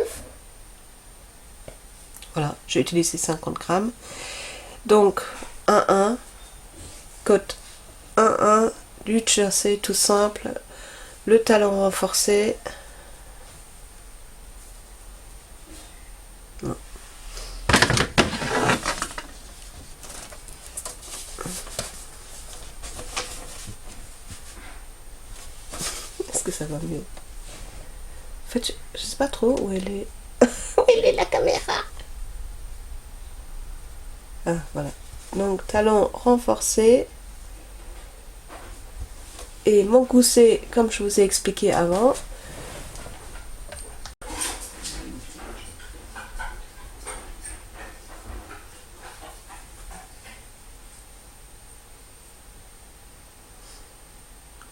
Voilà, j'ai utilisé 50 grammes. Donc, 1-1, côte 1-1, du jersey tout simple, le talon renforcé. Non. Est-ce que ça va mieux? En fait, je sais pas trop où elle est. Où elle est la caméra? Ah, voilà. Donc, talon renforcé. Et mon gousset, comme je vous ai expliqué avant.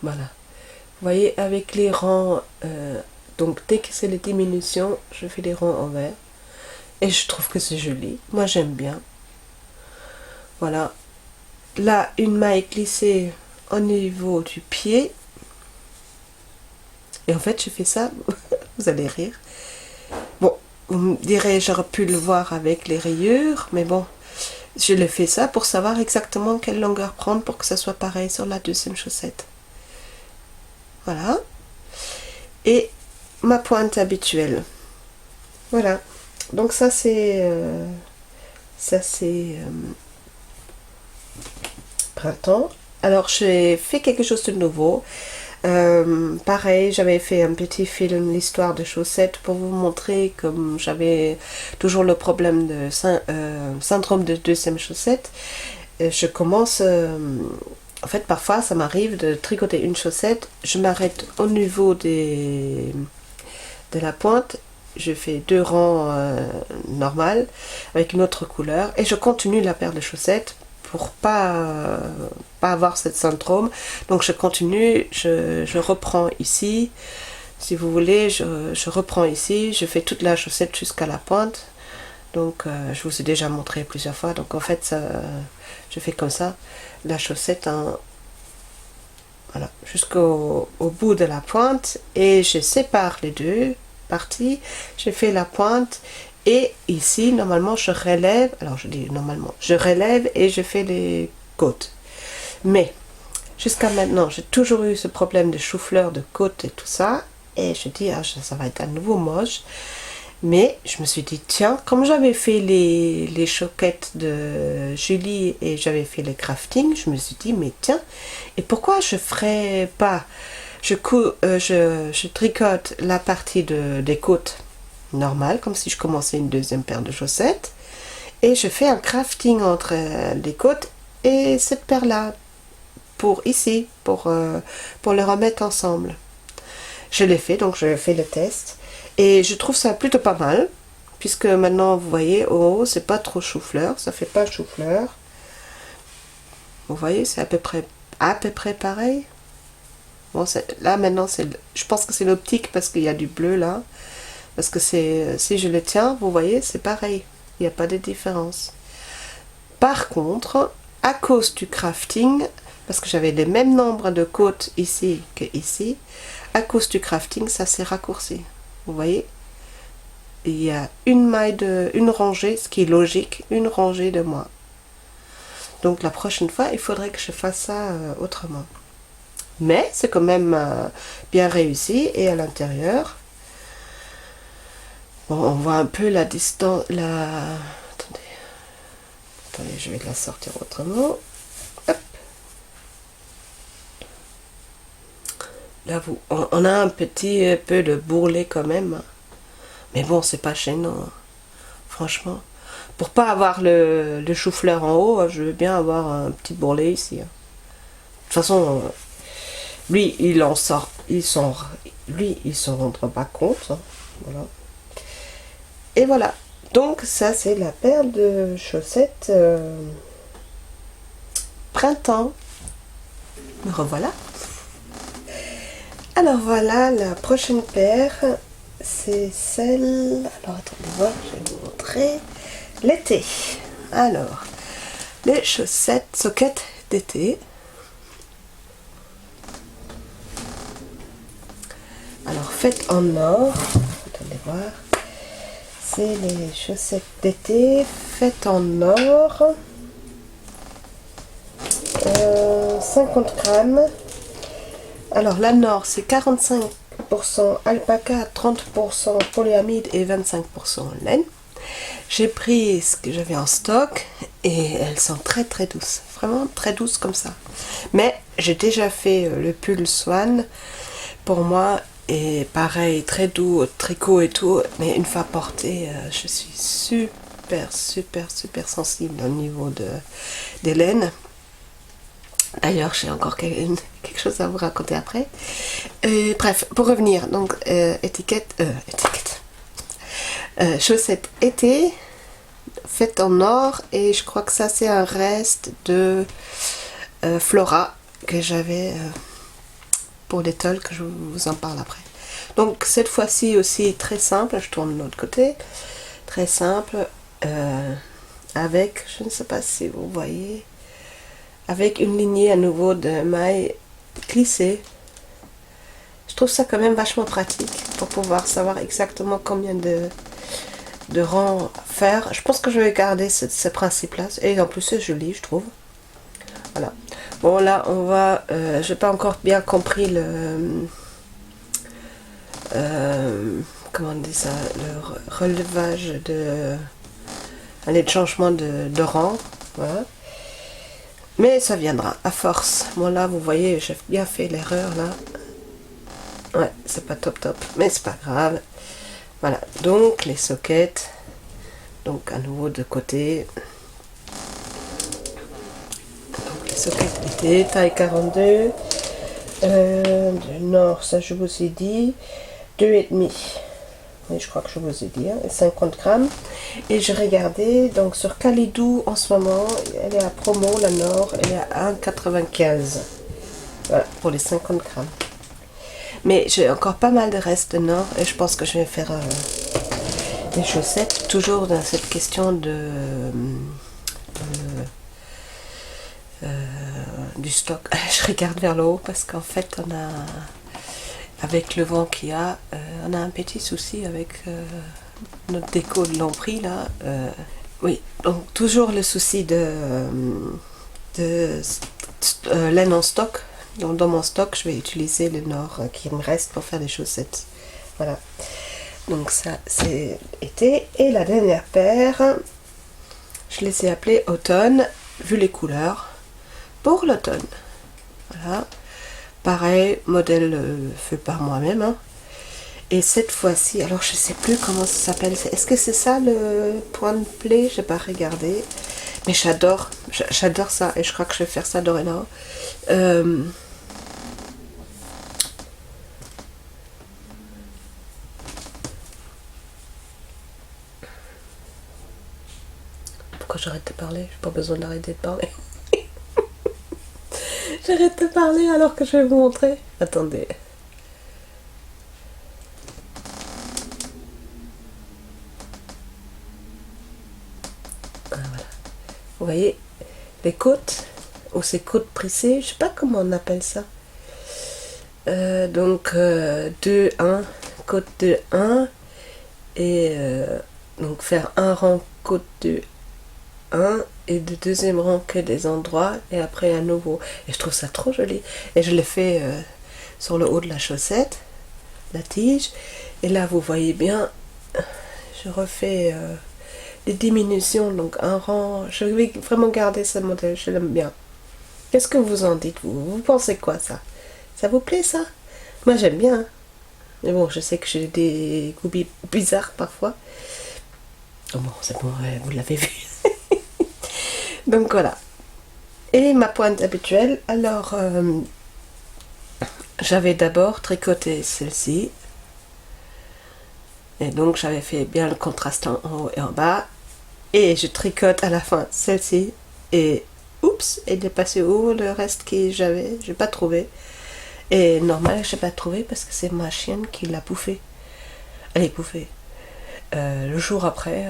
Voilà. Vous voyez, avec les rangs, donc dès que c'est les diminutions, je fais les rangs en vert. Et je trouve que c'est joli. Moi, j'aime bien. Voilà. Là, une maille glissée au niveau du pied. Et en fait, je fais ça, vous allez rire. Bon, vous me direz, j'aurais pu le voir avec les rayures, mais bon, je le fais ça pour savoir exactement quelle longueur prendre pour que ça soit pareil sur la deuxième chaussette. Voilà. Et ma pointe habituelle. Voilà. Donc ça, c'est... printemps. Alors, j'ai fait quelque chose de nouveau. Pareil, j'avais fait un petit film, l'histoire de chaussettes, pour vous montrer comme j'avais toujours le problème de syndrome de deuxième chaussette. Je commence... en fait, parfois, ça m'arrive de tricoter une chaussette. Je m'arrête au niveau de la pointe. Je fais 2 rangs normales avec une autre couleur. Et je continue la paire de chaussettes pour pas avoir cette syndrome. Donc je continue, je reprends ici. Si vous voulez, je reprends ici. Je fais toute la chaussette jusqu'à la pointe. Donc je vous ai déjà montré plusieurs fois. Donc en fait, je fais comme ça. La chaussette voilà, jusqu'au bout de la pointe. Et je sépare les deux parties. Je fais la pointe. Et ici, normalement, je relève. Alors, je dis normalement. Je relève et je fais les côtes. Mais, jusqu'à maintenant, j'ai toujours eu ce problème de chou-fleur, de côtes et tout ça. Et je dis, ah, ça va être à nouveau moche. Mais, je me suis dit, tiens, comme j'avais fait les choquettes de Julie et j'avais fait le crafting, je me suis dit, mais tiens, et pourquoi je ferais pas... je tricote la partie des côtes normale, comme si je commençais une deuxième paire de chaussettes. Et je fais un crafting entre les côtes et cette paire-là, pour ici, pour les remettre ensemble. Je l'ai fait, donc je fais le test. Et je trouve ça plutôt pas mal, puisque maintenant, vous voyez, oh, c'est pas trop chou-fleur, ça fait pas chou-fleur. Vous voyez, c'est à peu près pareil. Bon, là, maintenant, je pense que c'est l'optique, parce qu'il y a du bleu, là. Parce que si je le tiens, vous voyez, c'est pareil. Il n'y a pas de différence. Par contre, à cause du crafting, parce que j'avais les mêmes nombres de côtes ici que ici, à cause du crafting, ça s'est raccourci. Vous voyez, il y a une rangée, ce qui est logique, une rangée de moins. Donc la prochaine fois, il faudrait que je fasse ça autrement. Mais c'est quand même bien réussi. Et à l'intérieur, bon, on voit un peu la distance. Attendez, je vais la sortir autrement. Hop. Là, on a un petit peu de bourrelet quand même. Mais bon, c'est pas gênant. Franchement. Pour pas avoir le chou-fleur en haut, je veux bien avoir un petit bourrelet ici. De toute façon, lui, il s'en rendra pas compte. Voilà. Et voilà. Donc ça, c'est la paire de chaussettes printemps. Me revoilà. Alors voilà, la prochaine paire, c'est celle... Alors attendez voir, je vais vous montrer. L'été. Alors, les soquettes d'été. Alors, faites en or. Attendez voir. C'est les chaussettes d'été faites en or. 50 grammes. Alors, la Nord, c'est 45% alpaca, 30% polyamide et 25% laine. J'ai pris ce que j'avais en stock et elles sont très très douces. Vraiment très douces comme ça. Mais j'ai déjà fait le pull Swan pour moi. Et pareil, très doux, tricot et tout. Mais une fois porté, je suis super sensible au niveau des laines. D'ailleurs, j'ai encore quelque chose à vous raconter après. Bref, pour revenir, donc chaussettes été, faites en or. Et je crois que ça, c'est un reste de Flora que j'avais pour l'étole, que je vous en parle après. Donc, cette fois-ci aussi, très simple. Je tourne de l'autre côté. Très simple. Avec, je ne sais pas si vous voyez... avec une lignée à nouveau de mailles glissées. Je trouve ça quand même vachement pratique pour pouvoir savoir exactement combien de rangs faire. Je pense que je vais garder ce principe-là. Et en plus, c'est joli, je trouve. Voilà. Bon, là, on va... je n'ai pas encore bien compris comment on dit ça? Le relevage le changement de rang. Voilà. Mais ça viendra, à force. Bon là, vous voyez, j'ai bien fait l'erreur là. Ouais, c'est pas top. Mais c'est pas grave. Voilà, donc les sockets. Donc à nouveau de côté. Donc les sockets été, taille 42. Du nord, ça je vous ai dit. 2,5. Oui, je crois que je vous ai dit, hein, 50 grammes. Et j'ai regardé, donc sur Calidou en ce moment, elle est à promo, la Nord, elle est à 1,95. Voilà, pour les 50 grammes. Mais j'ai encore pas mal de restes de Nord et je pense que je vais faire des chaussettes, toujours dans cette question du stock. Je regarde vers le haut parce qu'en fait, on a... avec le vent qu'il y a, on a un petit souci avec notre déco de l'Ampris là. Oui, donc toujours le souci de laine en stock. Donc dans mon stock, je vais utiliser le Nord qui me reste pour faire des chaussettes. Voilà. Donc ça, c'est été. Et la dernière paire, je les ai appelées automne, vu les couleurs, pour l'automne. Voilà. pareil, modèle fait par moi-même. Hein. Et cette fois-ci, alors je sais plus comment ça s'appelle. Est-ce que c'est ça le point de play? J'ai pas regardé. Mais j'adore ça. Et je crois que je vais faire ça dorénavant. Pourquoi j'arrête de parler? J'ai pas besoin d'arrêter de parler. J'arrête de parler alors que je vais vous montrer. Attendez. Ah, voilà. Vous voyez, les côtes, ou ces côtes pressées, je sais pas comment on appelle ça. Donc 2, 1, côte 2, 1. Et donc faire un rang côte 2, 1. Et le deuxième rang que des endroits. Et après à nouveau. Et je trouve ça trop joli. Et je l'ai fait sur le haut de la chaussette, la tige. Et là, vous voyez bien, je refais les diminutions. Donc un rang. Je vais vraiment garder ce modèle. Je l'aime bien. Qu'est-ce que vous en dites, vous? Vous pensez quoi, ça? Ça vous plaît, ça? Moi, j'aime bien. Hein. Mais bon, je sais que j'ai des goûts bizarres parfois. Oh bon, c'est bon, vous l'avez vu. Donc voilà. Et ma pointe habituelle. Alors, j'avais d'abord tricoté celle-ci. Et donc, j'avais fait bien le contraste en haut et en bas. Et je tricote à la fin celle-ci. Et oups, il est passé où le reste que j'avais? J'ai pas trouvé. Et normal, je n'ai pas trouvé parce que c'est ma chienne qui l'a bouffé. Elle est bouffée. Le jour après,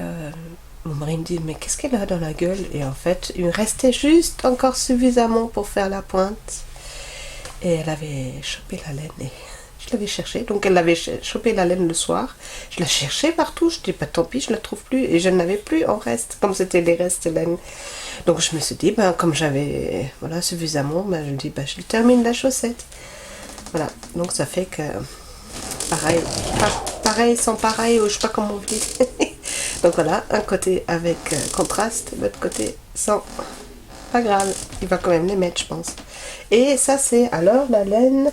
mon mari me dit, mais qu'est-ce qu'elle a dans la gueule? Et en fait, il me restait juste encore suffisamment pour faire la pointe. Et elle avait chopé la laine. Et je l'avais cherchée. Donc elle avait chopé la laine le soir. Je la cherchais partout. Je dis, bah tant pis, je la trouve plus. Et je n'avais plus en reste, comme c'était les restes de laine. Donc je me suis dit, ben, comme j'avais voilà, suffisamment, ben, je me dis, ben, je termine la chaussette. Voilà, donc ça fait que pareil, pareil sans pareil, ou je sais pas comment vous dites. Donc voilà, un côté avec contraste, l'autre côté sans. Pas grave, il va quand même les mettre, je pense. Et ça, c'est alors la laine.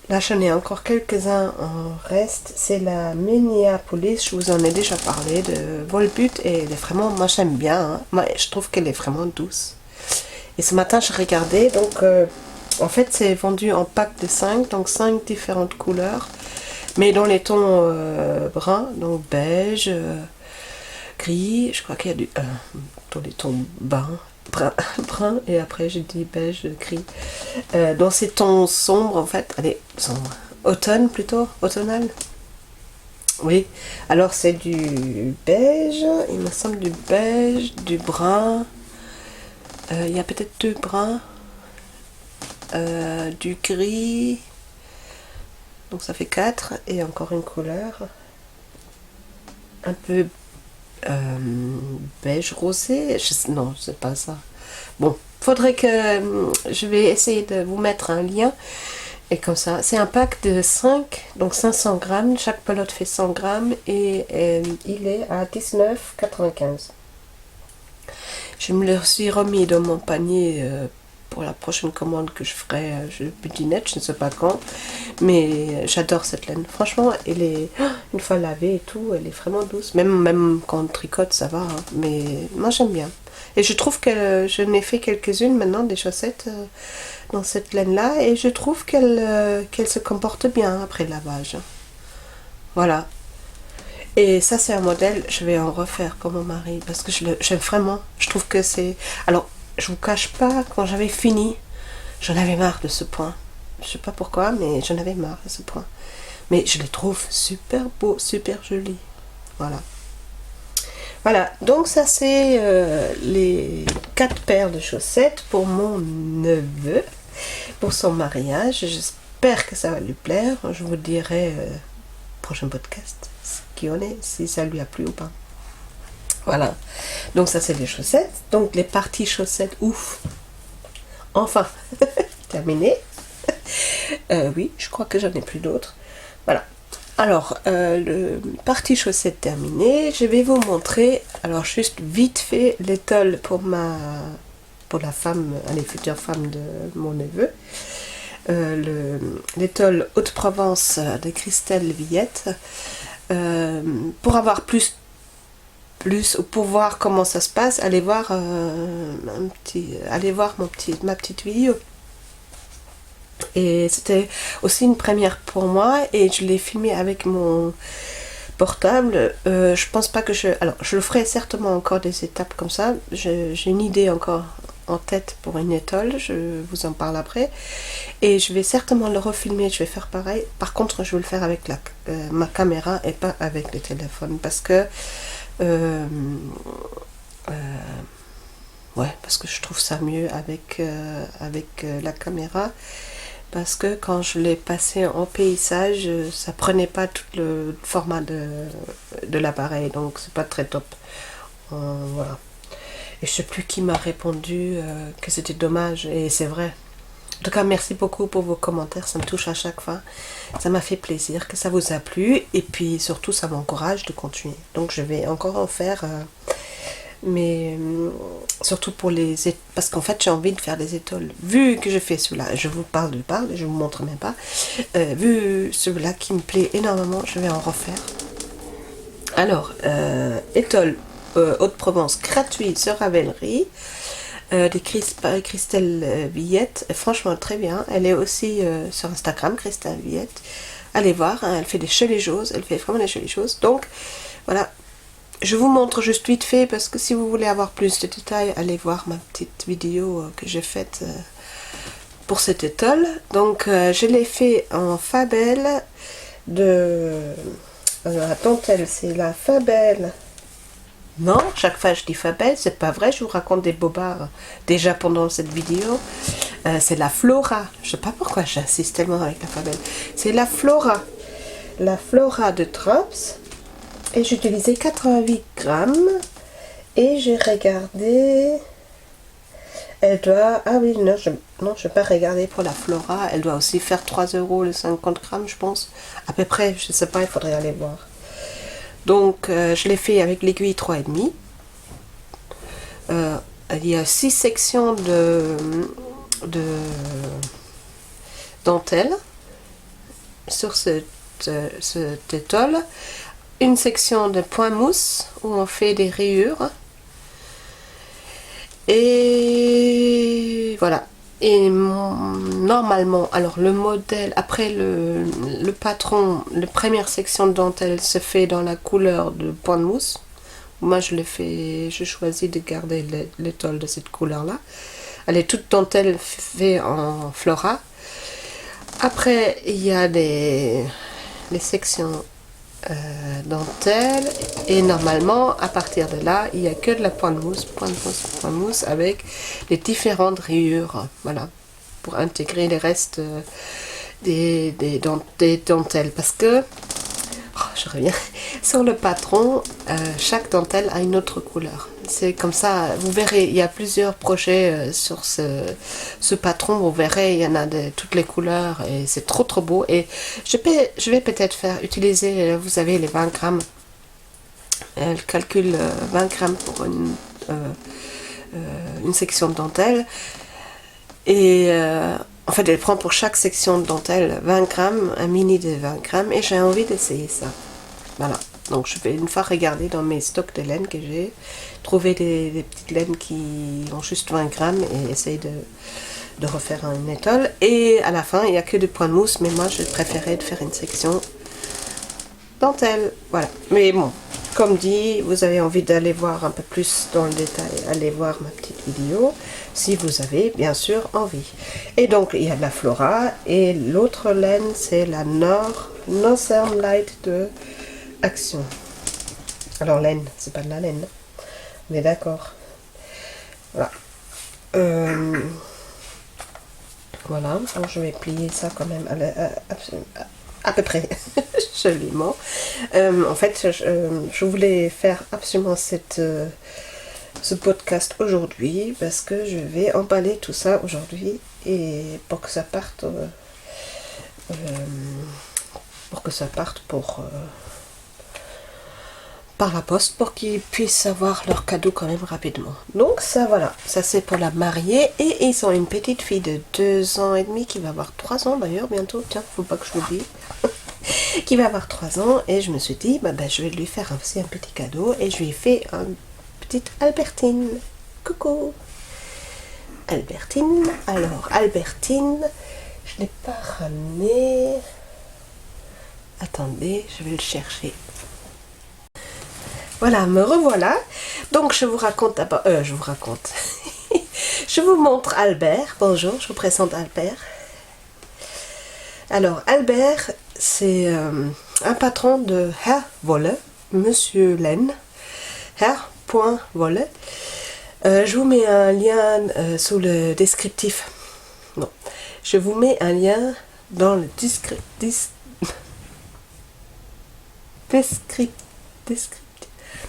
Là, j'en ai encore quelques-uns en reste. C'est la Minneapolis, je vous en ai déjà parlé, de Volbut. Et elle est vraiment, moi j'aime bien. Hein. Moi, je trouve qu'elle est vraiment douce. Et ce matin, je regardais, donc. En fait, c'est vendu en pack de 5, donc 5 différentes couleurs, mais dans les tons bruns, donc beige, gris, je crois qu'il y a dans les tons brun, et après j'ai dit beige, gris. Dans ces tons sombres, en fait, allez, sombre, automne plutôt, automnal. Oui, alors c'est du beige, il me semble du beige, du brun, il y a peut-être 2 bruns. Du gris, donc ça fait 4, et encore une couleur un peu beige rosé, non c'est pas ça. Bon, faudrait que je vais essayer de vous mettre un lien, et comme ça, c'est un pack de 5, donc 500 grammes, chaque pelote fait 100 grammes, et il est à 19,95. Je me le suis remis dans mon panier pour la prochaine commande que je ferai, petit net, je ne sais pas quand, mais j'adore cette laine. Franchement, elle est, une fois lavée et tout, elle est vraiment douce. Même quand on tricote, ça va, hein, mais moi j'aime bien. Et je trouve que je n'ai fait quelques-unes maintenant, des chaussettes dans cette laine-là, et je trouve qu'elle se comporte bien après le lavage. Voilà. Et ça, c'est un modèle, je vais en refaire pour mon mari, parce que j'aime vraiment. Je trouve que c'est... Alors, je vous cache pas, quand j'avais fini, j'en avais marre de ce point. Je sais pas pourquoi, mais j'en avais marre de ce point. Mais je les trouve super beaux, super jolis. Voilà. Voilà, donc ça c'est les 4 paires de chaussettes pour mon neveu, pour son mariage. J'espère que ça va lui plaire. Je vous dirai prochain podcast ce qu'il en est, si ça lui a plu ou pas. Voilà, donc ça c'est les chaussettes. Donc les parties chaussettes, ouf, enfin, terminé. Oui, je crois que j'en ai plus d'autres. Voilà. Alors, le partie chaussettes terminé. Je vais vous montrer, alors juste vite fait, l'étole pour la femme, les futures femmes de mon neveu. l'étole Haute-Provence de Christelle Villette. Pour avoir plus ou pour voir comment ça se passe, allez voir ma petite vidéo. Et c'était aussi une première pour moi et je l'ai filmé avec mon portable. Je pense pas que alors je le ferai certainement encore des étapes comme ça. J'ai une idée encore en tête pour une étole, je vous en parle après. Et je vais certainement le refilmer, je vais faire pareil. Par contre, je vais le faire avec ma caméra et pas avec le téléphone parce que parce que je trouve ça mieux avec la caméra. Parce que quand je l'ai passé en paysage, ça prenait pas tout le format de l'appareil, donc c'est pas très top. Voilà. Et je sais plus qui m'a répondu que c'était dommage, et c'est vrai. En tout cas, merci beaucoup pour vos commentaires, ça me touche à chaque fois. Ça m'a fait plaisir, que ça vous a plu, et puis surtout ça m'encourage de continuer. Donc je vais encore en faire... mais surtout pour parce qu'en fait j'ai envie de faire des étoiles vu que je fais cela, je vous parle, je vous montre même pas, vu celui-là qui me plaît énormément, je vais en refaire. Alors étole Haute-Provence gratuit sur Ravelry des Christelle Villette, franchement très bien. Elle est aussi sur Instagram, Christelle Villette, allez voir, hein, elle fait des jolies choses, elle fait vraiment des jolies choses. Donc voilà, je vous montre juste vite fait parce que si vous voulez avoir plus de détails, allez voir ma petite vidéo que j'ai faite pour cette étole. Donc je l'ai fait en Fabelle de... la dentelle, c'est la Fabelle. Non, chaque fois je dis Fabelle, c'est pas vrai, je vous raconte des bobards déjà pendant cette vidéo. C'est la Flora, je sais pas pourquoi j'insiste tellement avec la Fabelle. C'est la Flora de Traps. Et j'ai utilisé 88 grammes. Et j'ai regardé... Elle doit... Ah oui, non, je vais pas regarder pour la Flora. Elle doit aussi faire 3 € les 50 grammes, je pense. À peu près, je sais pas, il faudrait aller voir. Donc, je l'ai fait avec l'aiguille 3,5. Il y a 6 sections de dentelle sur cette étole. Une section de point mousse où on fait des rayures et voilà. Et normalement, alors le modèle, après le patron, la première section de dentelle se fait dans la couleur de point de mousse. Moi je choisis de garder l'étole de cette couleur là. Elle est toute dentelle faite en Flora. Après il y a les sections dentelle et normalement à partir de là il n'y a que de la point de mousse avec les différentes rayures, voilà, pour intégrer les restes des dentelles parce que je reviens sur le patron, chaque dentelle a une autre couleur, c'est comme ça, vous verrez, il y a plusieurs projets sur ce patron, vous verrez, il y en a de toutes les couleurs et c'est trop beau. Et je vais peut-être utiliser, vous avez les 20 grammes, elle calcule 20 grammes pour une section de dentelle et en fait elle prend pour chaque section de dentelle 20 grammes, un mini de 20 grammes, et j'ai envie d'essayer ça, voilà. Donc je vais une fois regarder dans mes stocks de laine que j'ai, trouver des petites laines qui ont juste 20 grammes et essayer de refaire une étole. Et à la fin, il n'y a que des points de mousse, mais moi je préférais de faire une section dentelle. Voilà. Mais bon, comme dit, vous avez envie d'aller voir un peu plus dans le détail, allez voir ma petite vidéo, si vous avez bien sûr envie. Et donc il y a de la Flora, et l'autre laine c'est la Northern Light de Action. Alors laine, c'est pas de la laine, mais d'accord. Voilà. Voilà, alors je vais plier ça quand même à peu près joliment. En fait, je voulais faire absolument ce podcast aujourd'hui parce que je vais emballer tout ça aujourd'hui et pour que ça parte par la poste pour qu'ils puissent avoir leur cadeau quand même rapidement. Donc ça voilà, ça c'est pour la mariée et ils ont une petite fille de 2 ans et demi qui va avoir 3 ans d'ailleurs bientôt, tiens, faut pas que je l'oublie, qui va avoir 3 ans et je me suis dit bah, je vais lui faire aussi un petit cadeau et je lui ai fait une petite Albertine. Coucou Albertine, alors Albertine, je l'ai pas ramené, attendez, je vais le chercher. Voilà, me revoilà. Donc je vous raconte d'abord, je vous montre Albert. Bonjour, je vous présente Albert. Alors Albert, c'est un patron de Herr Wolle, Monsieur Len, Herr.Wolle. Je vous mets un lien sous le descriptif. Non, je vous mets un lien dans le descriptif.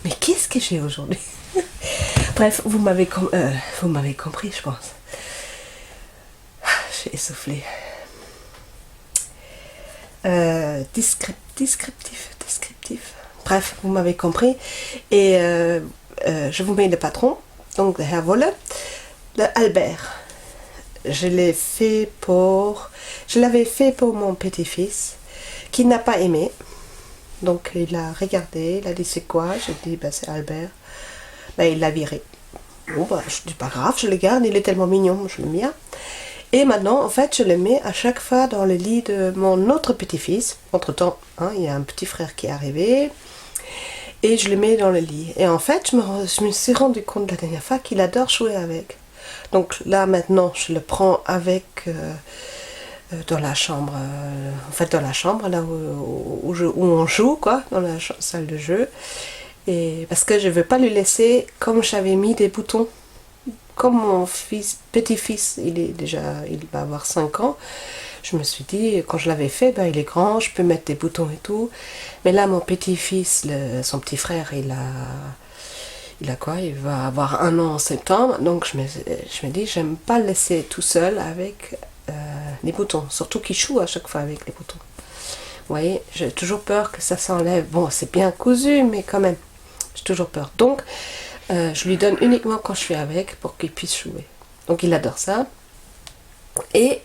Mais qu'est-ce que j'ai aujourd'hui? Bref, vous m'avez compris, je pense. J'ai essoufflé. Descriptif. Bref, vous m'avez compris. Et je vous mets le patron, donc le Herr Wolle, le Albert. Je l'avais fait pour mon petit-fils, qui n'a pas aimé. Donc il a regardé, il a dit c'est quoi? J'ai dit c'est Albert. Il l'a viré. Bon je dis pas grave, je le garde, il est tellement mignon, je le mets. Et maintenant en fait je le mets à chaque fois dans le lit de mon autre petit-fils. Entre temps, il y a un petit frère qui est arrivé. Et je le mets dans le lit. Et en fait je me suis rendu compte la dernière fois qu'il adore jouer avec. Donc là maintenant je le prends avec... dans la chambre, dans la chambre là où on joue quoi, dans la salle de jeu, et parce que je veux pas lui laisser, comme j'avais mis des boutons, comme mon petit-fils, il va avoir 5 ans, je me suis dit, quand je l'avais fait, il est grand, je peux mettre des boutons et tout, mais là mon petit-fils, son petit frère, il a quoi, il va avoir 1 an en septembre, donc je me dis, j'aime pas le laisser tout seul avec les boutons, surtout qu'il choue à chaque fois avec les boutons. Vous voyez, j'ai toujours peur que ça s'enlève. Bon, c'est bien cousu, mais quand même, j'ai toujours peur. Donc, je lui donne uniquement quand je suis avec pour qu'il puisse jouer. Donc, il adore ça. Et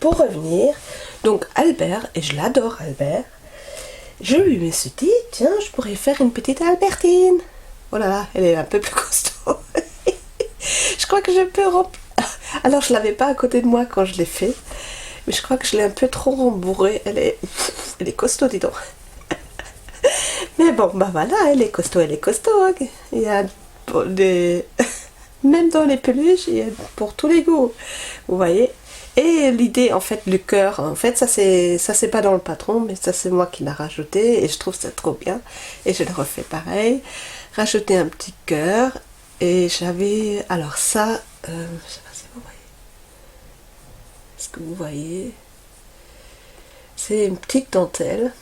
pour revenir, donc Albert, et je l'adore Albert, je lui me suis dit, tiens, je pourrais faire une petite Albertine. Oh là là, elle est un peu plus costaud. Je crois que je peux remplir. Alors je l'avais pas à côté de moi quand je l'ai fait, mais je crois que je l'ai un peu trop rembourrée. Elle est costaud, dis donc. Mais bon, voilà, elle est costaud. Hein. Il y a même dans les peluches, il y a pour tous les goûts. Vous voyez. Et l'idée, en fait, le cœur, en fait, ça c'est pas dans le patron, mais ça c'est moi qui l'ai rajouté et je trouve ça trop bien. Et je le refais pareil. Rajouter un petit cœur et j'avais, alors ça, je sais pas si vous voyez. Est-ce que vous voyez? C'est une petite dentelle.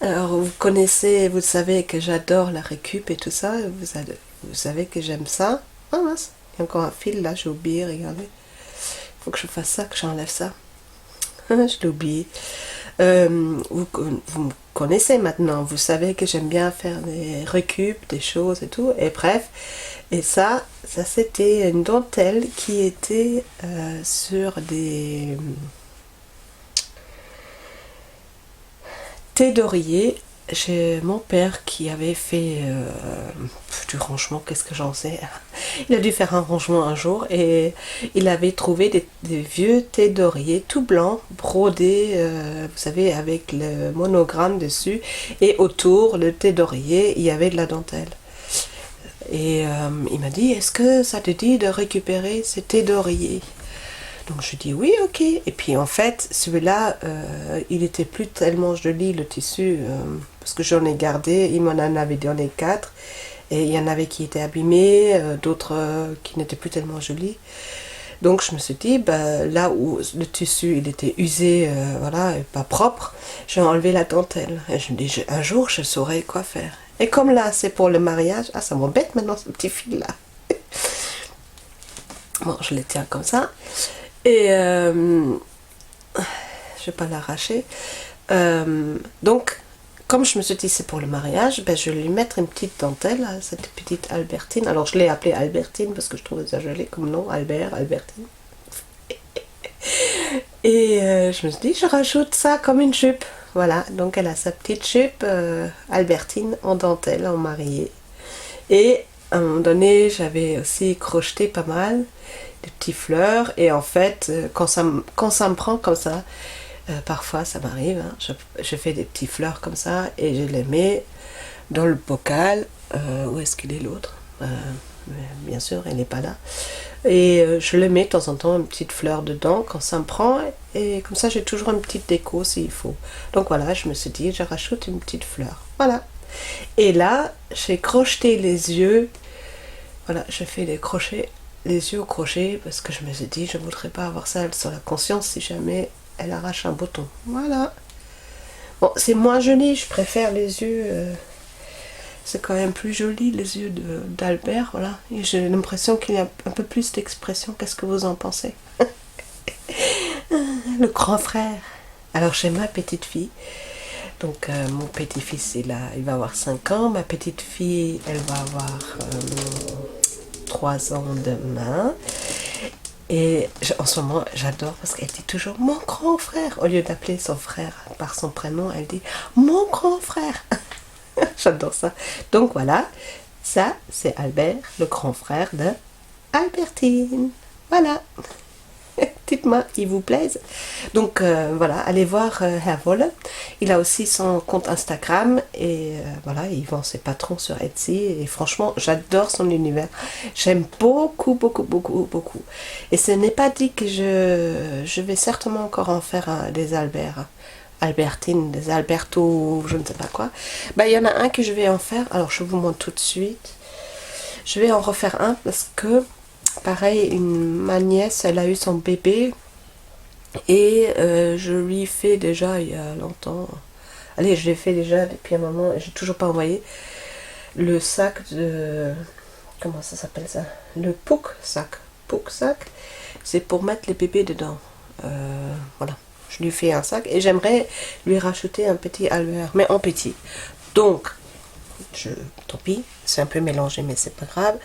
Alors vous connaissez, vous savez que j'adore la récup et tout ça. Vous savez que j'aime ça. Ah mince, il y a encore un fil là, j'ai oublié, regardez. Il faut que je fasse ça, que j'enlève ça. Je l'ai oublié. Vous me connaissez maintenant, vous savez que j'aime bien faire des récup, des choses et tout. Et bref, et ça c'était une dentelle qui était sur des thé d'oreiller. J'ai mon père qui avait fait du rangement, qu'est-ce que j'en sais. Il a dû faire un rangement un jour et il avait trouvé des vieux thés d'oreiller tout blancs, brodés, vous savez, avec le monogramme dessus. Et autour, le thé d'oreiller, il y avait de la dentelle. Et il m'a dit, est-ce que ça te dit de récupérer ces thés d'oreiller? Donc je dis oui, ok. Et puis en fait, celui-là, il était plus tellement joli, le tissu, parce que j'en ai gardé, il m'en en avait donné 4. Et il y en avait qui étaient abîmés, d'autres qui n'étaient plus tellement jolis. Donc je me suis dit, là où le tissu il était usé, voilà, et pas propre, j'ai enlevé la dentelle. Et je me dis, un jour je saurai quoi faire. Et comme là c'est pour le mariage, ça m'embête maintenant ce petit fil là. Bon, je les tiens comme ça. Et je vais pas l'arracher. Donc comme je me suis dit c'est pour le mariage, ben, je vais lui mettre une petite dentelle, cette petite Albertine. Alors je l'ai appelée Albertine parce que je trouvais ça joli comme nom, Albert, Albertine. Et je me suis dit, je rajoute ça comme une jupe. Voilà, donc elle a sa petite jupe Albertine en dentelle, en mariée. Et à un moment donné, j'avais aussi crocheté pas mal, des petites fleurs. Et en fait, quand ça me prend comme ça, parfois ça m'arrive, hein, je fais des petites fleurs comme ça et je les mets dans le bocal. Où est-ce qu'il est l'autre Bien sûr, elle n'est pas là. Et je le mets de temps en temps une petite fleur dedans quand ça me prend. Et comme ça, j'ai toujours une petite déco s'il faut. Donc voilà, je me suis dit, je rajoute une petite fleur. Voilà. Et là, j'ai crocheté les yeux. Voilà, je fais les crochets, les yeux au crochet parce que je me suis dit, je ne voudrais pas avoir ça sur la conscience si jamais elle arrache un bouton. Voilà. Bon, c'est moins joli, je préfère les yeux. C'est quand même plus joli les yeux d'Albert, voilà. Et j'ai l'impression qu'il y a un peu plus d'expression. Qu'est-ce que vous en pensez? Le grand frère. Alors j'ai ma petite fille. Donc mon petit-fils il va avoir 5 ans. Ma petite fille, elle va avoir 3 ans demain. Et en ce moment, j'adore parce qu'elle dit toujours mon grand frère. Au lieu d'appeler son frère par son prénom, elle dit mon grand frère. J'adore ça. Donc voilà, ça c'est Albert, le grand frère de Albertine. Voilà. Dites-moi, il vous plaise. Donc voilà, allez voir Herr Wolle. Il a aussi son compte Instagram et voilà, il vend ses patrons sur Etsy et franchement, j'adore son univers. J'aime beaucoup, beaucoup, beaucoup, beaucoup. Et ce n'est pas dit que je vais certainement encore en faire des Albert. Albertine, des Alberto, je ne sais pas quoi. Bah, il y en a un que je vais en faire. Alors, je vous montre tout de suite. Je vais en refaire un parce que, pareil, ma nièce, elle a eu son bébé. Et je lui fais déjà, il y a longtemps. Allez, je l'ai fait déjà depuis un moment. Et j'ai toujours pas envoyé le sac de... Comment ça s'appelle ça? Le Pouk sac. Pouk sac. C'est pour mettre les bébés dedans. Voilà. Je lui fais un sac et j'aimerais lui racheter un petit Albert, mais en petit. Donc, tant pis, c'est un peu mélangé, mais c'est pas grave.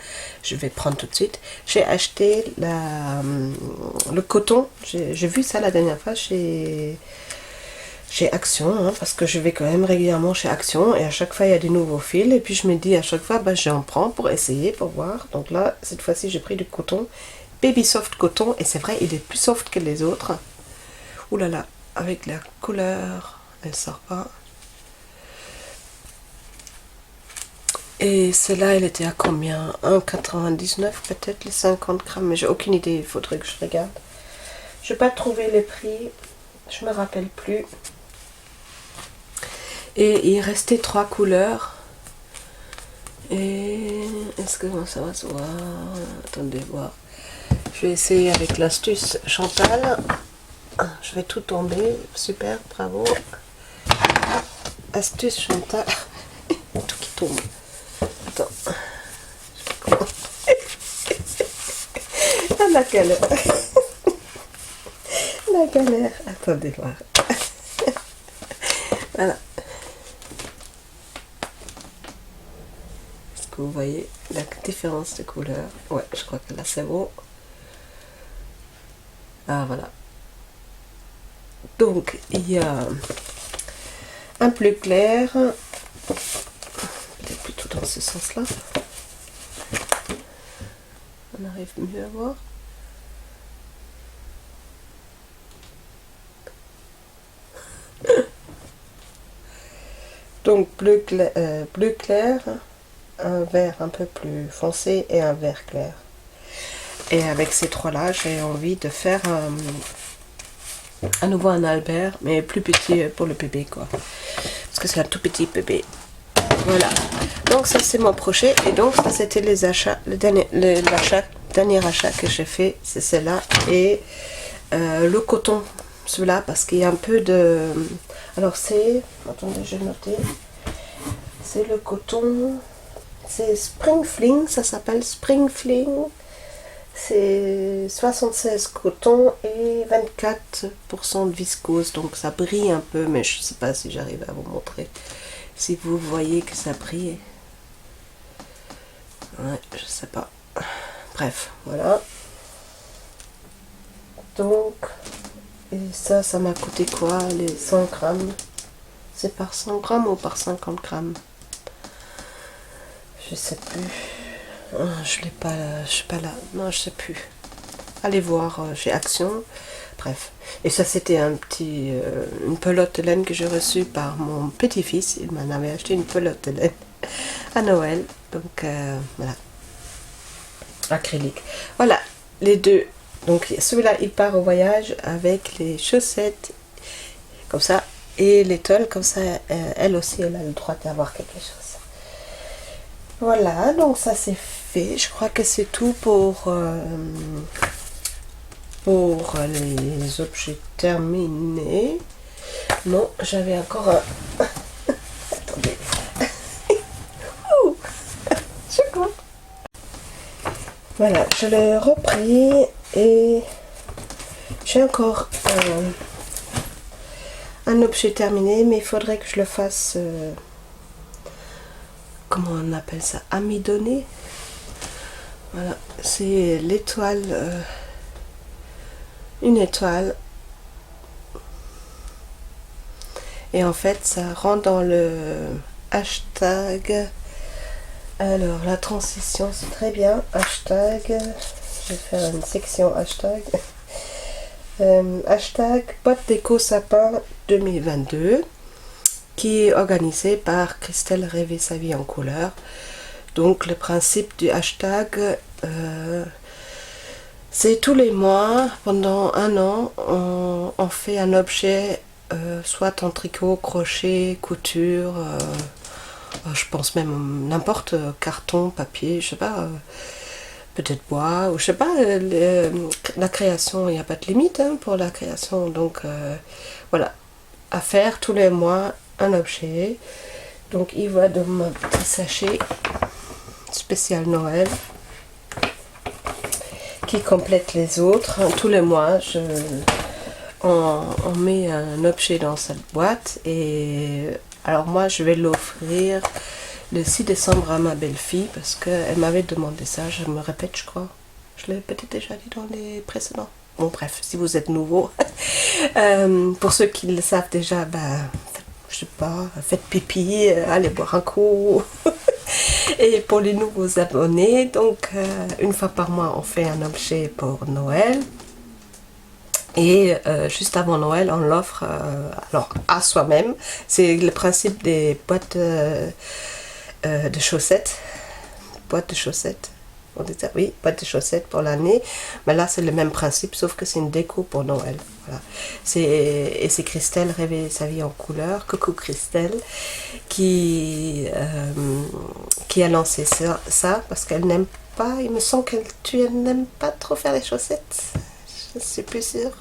Je vais prendre tout de suite. J'ai acheté le coton. J'ai vu ça la dernière fois chez Action, hein, parce que je vais quand même régulièrement chez Action et à chaque fois il y a des nouveaux fils. Et puis je me dis à chaque fois, bah, j'en prends pour essayer, pour voir. Donc là, cette fois-ci, j'ai pris du coton. Baby Soft coton et c'est vrai, il est plus soft que les autres. Ouh là là, avec la couleur, elle sort pas. Et celle-là, elle était à combien? 1,99 peut-être, les 50 grammes, mais j'ai aucune idée, il faudrait que je regarde. Je n'ai pas trouvé les prix, je me rappelle plus. Et il restait 3 couleurs. Et est-ce que ça va se voir? Attendez voir. Je vais essayer avec l'astuce Chantal. Je vais tout tomber. Super, bravo. Astuce Chantal. Tout qui tombe. Attends. Ah, la galère. La galère. Attendez voir. Voilà. Est-ce que vous voyez la différence de couleur? Ouais, je crois que là c'est bon. Ah, voilà. Donc, il y a un plus clair, peut-être plutôt dans ce sens-là. On arrive mieux à voir. Donc, bleu clair, un vert un peu plus foncé et un vert clair. Et avec ces trois-là, j'ai envie de faire à nouveau un Albert, mais plus petit pour le bébé, quoi. Parce que c'est un tout petit bébé. Voilà. Donc ça, c'est mon projet. Et donc, ça, c'était les achats. Le dernier achat que j'ai fait, c'est celle-là. Et le coton, celui-là, parce qu'il y a un peu de... Alors, c'est... Attendez, j'ai noté. C'est le coton... C'est Spring Fling, ça s'appelle Spring Fling. C'est 76 coton et 24% de viscose, donc ça brille un peu, mais je ne sais pas si j'arrive à vous montrer. Si vous voyez que ça brille. Ouais, je sais pas. Bref, voilà. Donc, et ça m'a coûté quoi, les 100 grammes? C'est par 100 grammes ou par 50 grammes? Je sais plus. Je l'ai pas, je suis pas là. Non, je sais plus. Allez voir chez Action. Bref. Et ça, c'était une pelote de laine que j'ai reçue par mon petit-fils. Il m'en avait acheté une pelote de laine à Noël. Donc, voilà. Acrylique. Voilà, les deux. Donc, celui-là, il part au voyage avec les chaussettes, comme ça, et l'étole, comme ça, elle aussi, elle a le droit d'avoir quelque chose. Voilà, donc ça, c'est fait. Je crois que c'est tout pour les objets terminés. Non, j'avais encore un... Attendez. Ouh, je crois. Voilà, je l'ai repris et j'ai encore un objet terminé, mais il faudrait que je le fasse, comment on appelle ça, amidonné. Voilà, c'est l'étoile, une étoile. Et en fait, ça rentre dans le hashtag. Alors, la transition, c'est très bien. Hashtag. Je vais faire une section hashtag. Hashtag boîte déco sapin 2022, qui est organisé par Christelle Rêver sa vie en couleur. Donc, le principe du hashtag, c'est tous les mois, pendant un an, on fait un objet, soit en tricot, crochet, couture. Je pense même n'importe, carton, papier, je sais pas, peut-être bois, ou je sais pas, la création, il n'y a pas de limite pour la création. Donc voilà, à faire tous les mois un objet. Donc il va dans mon petit sachet spécial Noël qui complète les autres. Tous les mois, on met un objet dans cette boîte et... Alors moi, je vais l'offrir le 6 décembre à ma belle-fille parce qu'elle m'avait demandé ça. Je me répète, je crois. Je l'ai peut-être déjà dit dans les précédents. Bon, bref, si vous êtes nouveau. Pour ceux qui le savent déjà, je sais pas, faites pipi, allez boire un coup. Et pour les nouveaux abonnés, donc une fois par mois, on fait un objet pour Noël. Et juste avant Noël, on l'offre alors à soi-même. C'est le principe des boîtes de chaussettes. Boîte de chaussettes. On dit ça, oui, boîte de chaussettes pour l'année. Mais là, c'est le même principe, sauf que c'est une déco pour Noël. Voilà. Et c'est Christelle Rêver sa vie en couleur. Coucou Christelle, qui a lancé ça parce qu'elle n'aime pas, il me semble que tu n'aimes pas trop faire les chaussettes. Je suis plus sûre.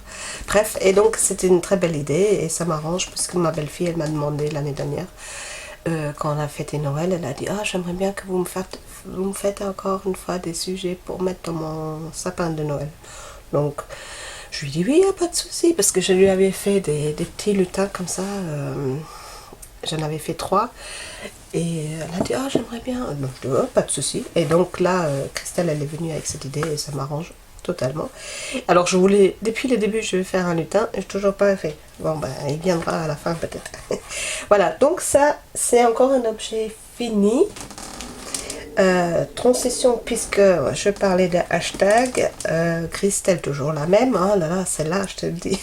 Bref, et donc c'était une très belle idée et ça m'arrange parce que ma belle-fille, elle m'a demandé l'année dernière, quand on a fêté Noël, elle a dit « Ah, j'aimerais bien que vous me faites encore une fois des sujets pour mettre dans mon sapin de Noël. » Donc, je lui ai dit « Oui, il n'y a pas de souci. » Parce que je lui avais fait des petits lutins comme ça. J'en avais fait 3. Et elle a dit « Ah, j'aimerais bien. » Donc, je dis « Oh, pas de souci. » Et donc là, Christelle, elle est venue avec cette idée et ça m'arrange totalement. Alors je voulais, depuis le début, je vais faire un lutin et je n'ai toujours pas fait. Bon, il viendra à la fin peut-être. Voilà, donc ça, c'est encore un objet fini. Transition, puisque je parlais de hashtag, Christelle, toujours la même. Oh là là, celle-là, je te le dis.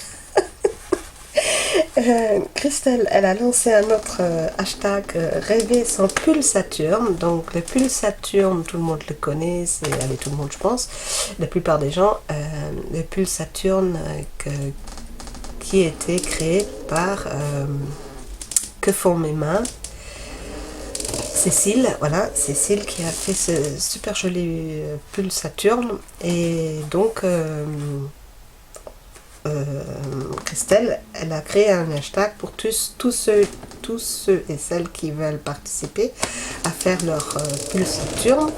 Christelle, elle a lancé un autre hashtag rêver son pull Saturne. Donc le pull Saturne, tout le monde le connaît, allez, tout le monde je pense, la plupart des gens, le pull Saturne qui a été créé par Que font mes mains, Cécile, voilà, Cécile qui a fait ce super joli pull Saturne. Et donc Christelle, elle a créé un hashtag pour tous ceux et celles qui veulent participer à faire leur pull Saturne.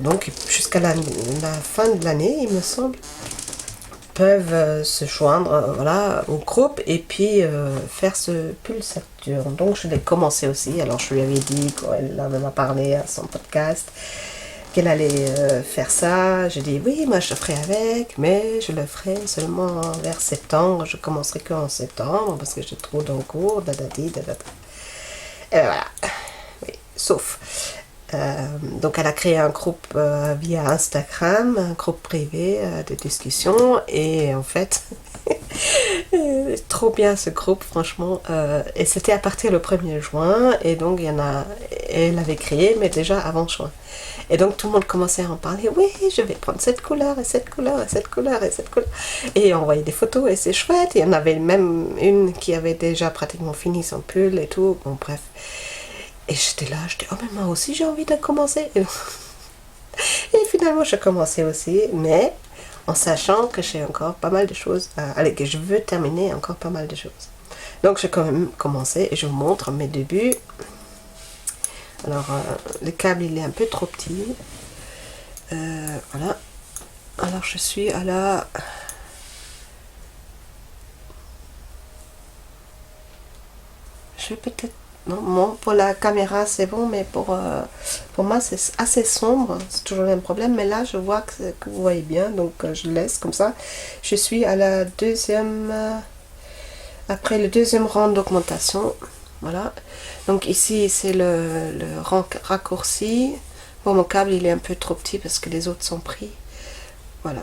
Donc jusqu'à la fin de l'année, il me semble. peuvent se joindre voilà, au groupe et puis faire ce pull Saturne. Donc je l'ai commencé aussi. Alors je lui avais dit quand elle m'a parlé à son podcast qu'elle allait faire ça. J'ai dit oui, moi je ferai avec, mais je le ferai seulement vers septembre. Je commencerai qu'en septembre parce que j'ai trop d'encours, dadadi, dadada. Et voilà. Oui, sauf. Donc elle a créé un groupe via Instagram, un groupe privé de discussion et en fait trop bien ce groupe franchement et c'était à partir le 1er juin et donc il y en a, elle avait créé mais déjà avant juin et donc tout le monde commençait à en parler, oui je vais prendre cette couleur et cette couleur et cette couleur et cette couleur et envoyer des photos et c'est chouette, il y en avait même une qui avait déjà pratiquement fini son pull et tout, bon bref. Et j'étais là, je dis oh mais moi aussi j'ai envie de commencer. Et finalement je commençais aussi, mais en sachant que j'ai encore pas mal de choses, allez, que je veux terminer encore pas mal de choses. Donc j'ai quand même commencé et je vous montre mes débuts. Alors le câble il est un peu trop petit. Voilà. Alors je suis à la... Je vais peut-être... Non, bon, pour la caméra c'est bon, mais pour moi c'est assez sombre, c'est toujours le même problème, mais là je vois que vous voyez bien, donc je laisse comme ça. Je suis à la deuxième, après le deuxième rang d'augmentation, voilà. Donc ici c'est le rang raccourci. Bon, mon câble il est un peu trop petit parce que les autres sont pris, voilà.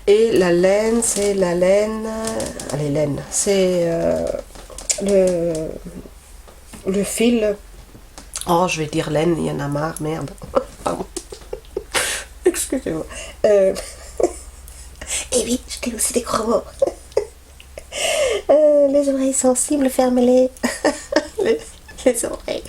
Et la laine, c'est la laine, allez laine, c'est le fil, oh je vais dire laine, il y en a marre, merde, pardon, excusez-moi, et oui, je t'ai aussi des chromos, les oreilles sensibles, fermez-les, les oreilles,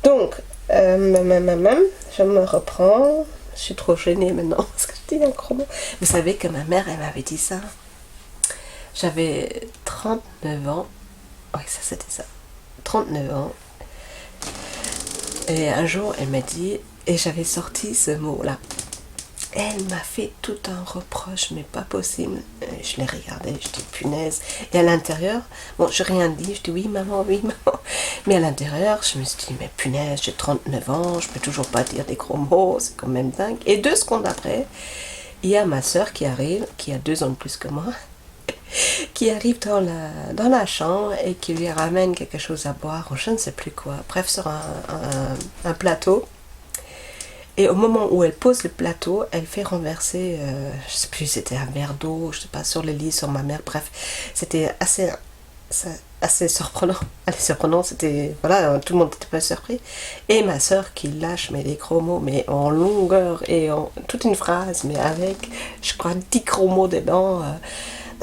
donc, je me reprends, je suis trop gênée maintenant, parce que je dis un chromo, vous savez que ma mère, elle m'avait dit ça, j'avais 39 ans, oui ça c'était ça, 39 ans. Et un jour, elle m'a dit, et j'avais sorti ce mot-là. Elle m'a fait tout un reproche, mais pas possible. Et je l'ai regardé, je dis punaise. Et à l'intérieur, bon, je n'ai rien dit, je dis oui maman, oui maman. Mais à l'intérieur, je me suis dit, mais punaise, j'ai 39 ans, je peux toujours pas dire des gros mots, c'est quand même dingue. Et 2 secondes après, il y a ma soeur qui arrive, qui a 2 ans de plus que moi, qui arrive dans la chambre et qui lui ramène quelque chose à boire, ou je ne sais plus quoi, bref sur un plateau. Et au moment où elle pose le plateau, elle fait renverser, je sais plus, c'était un verre d'eau, je sais pas, sur le lit, sur ma mère, bref, c'était assez surprenant. Allez, surprenant, c'était, voilà, tout le monde était pas surpris. Et ma soeur qui lâche mais des gros mots, mais en longueur et en toute une phrase, mais avec, je crois, 10 gros mots dedans.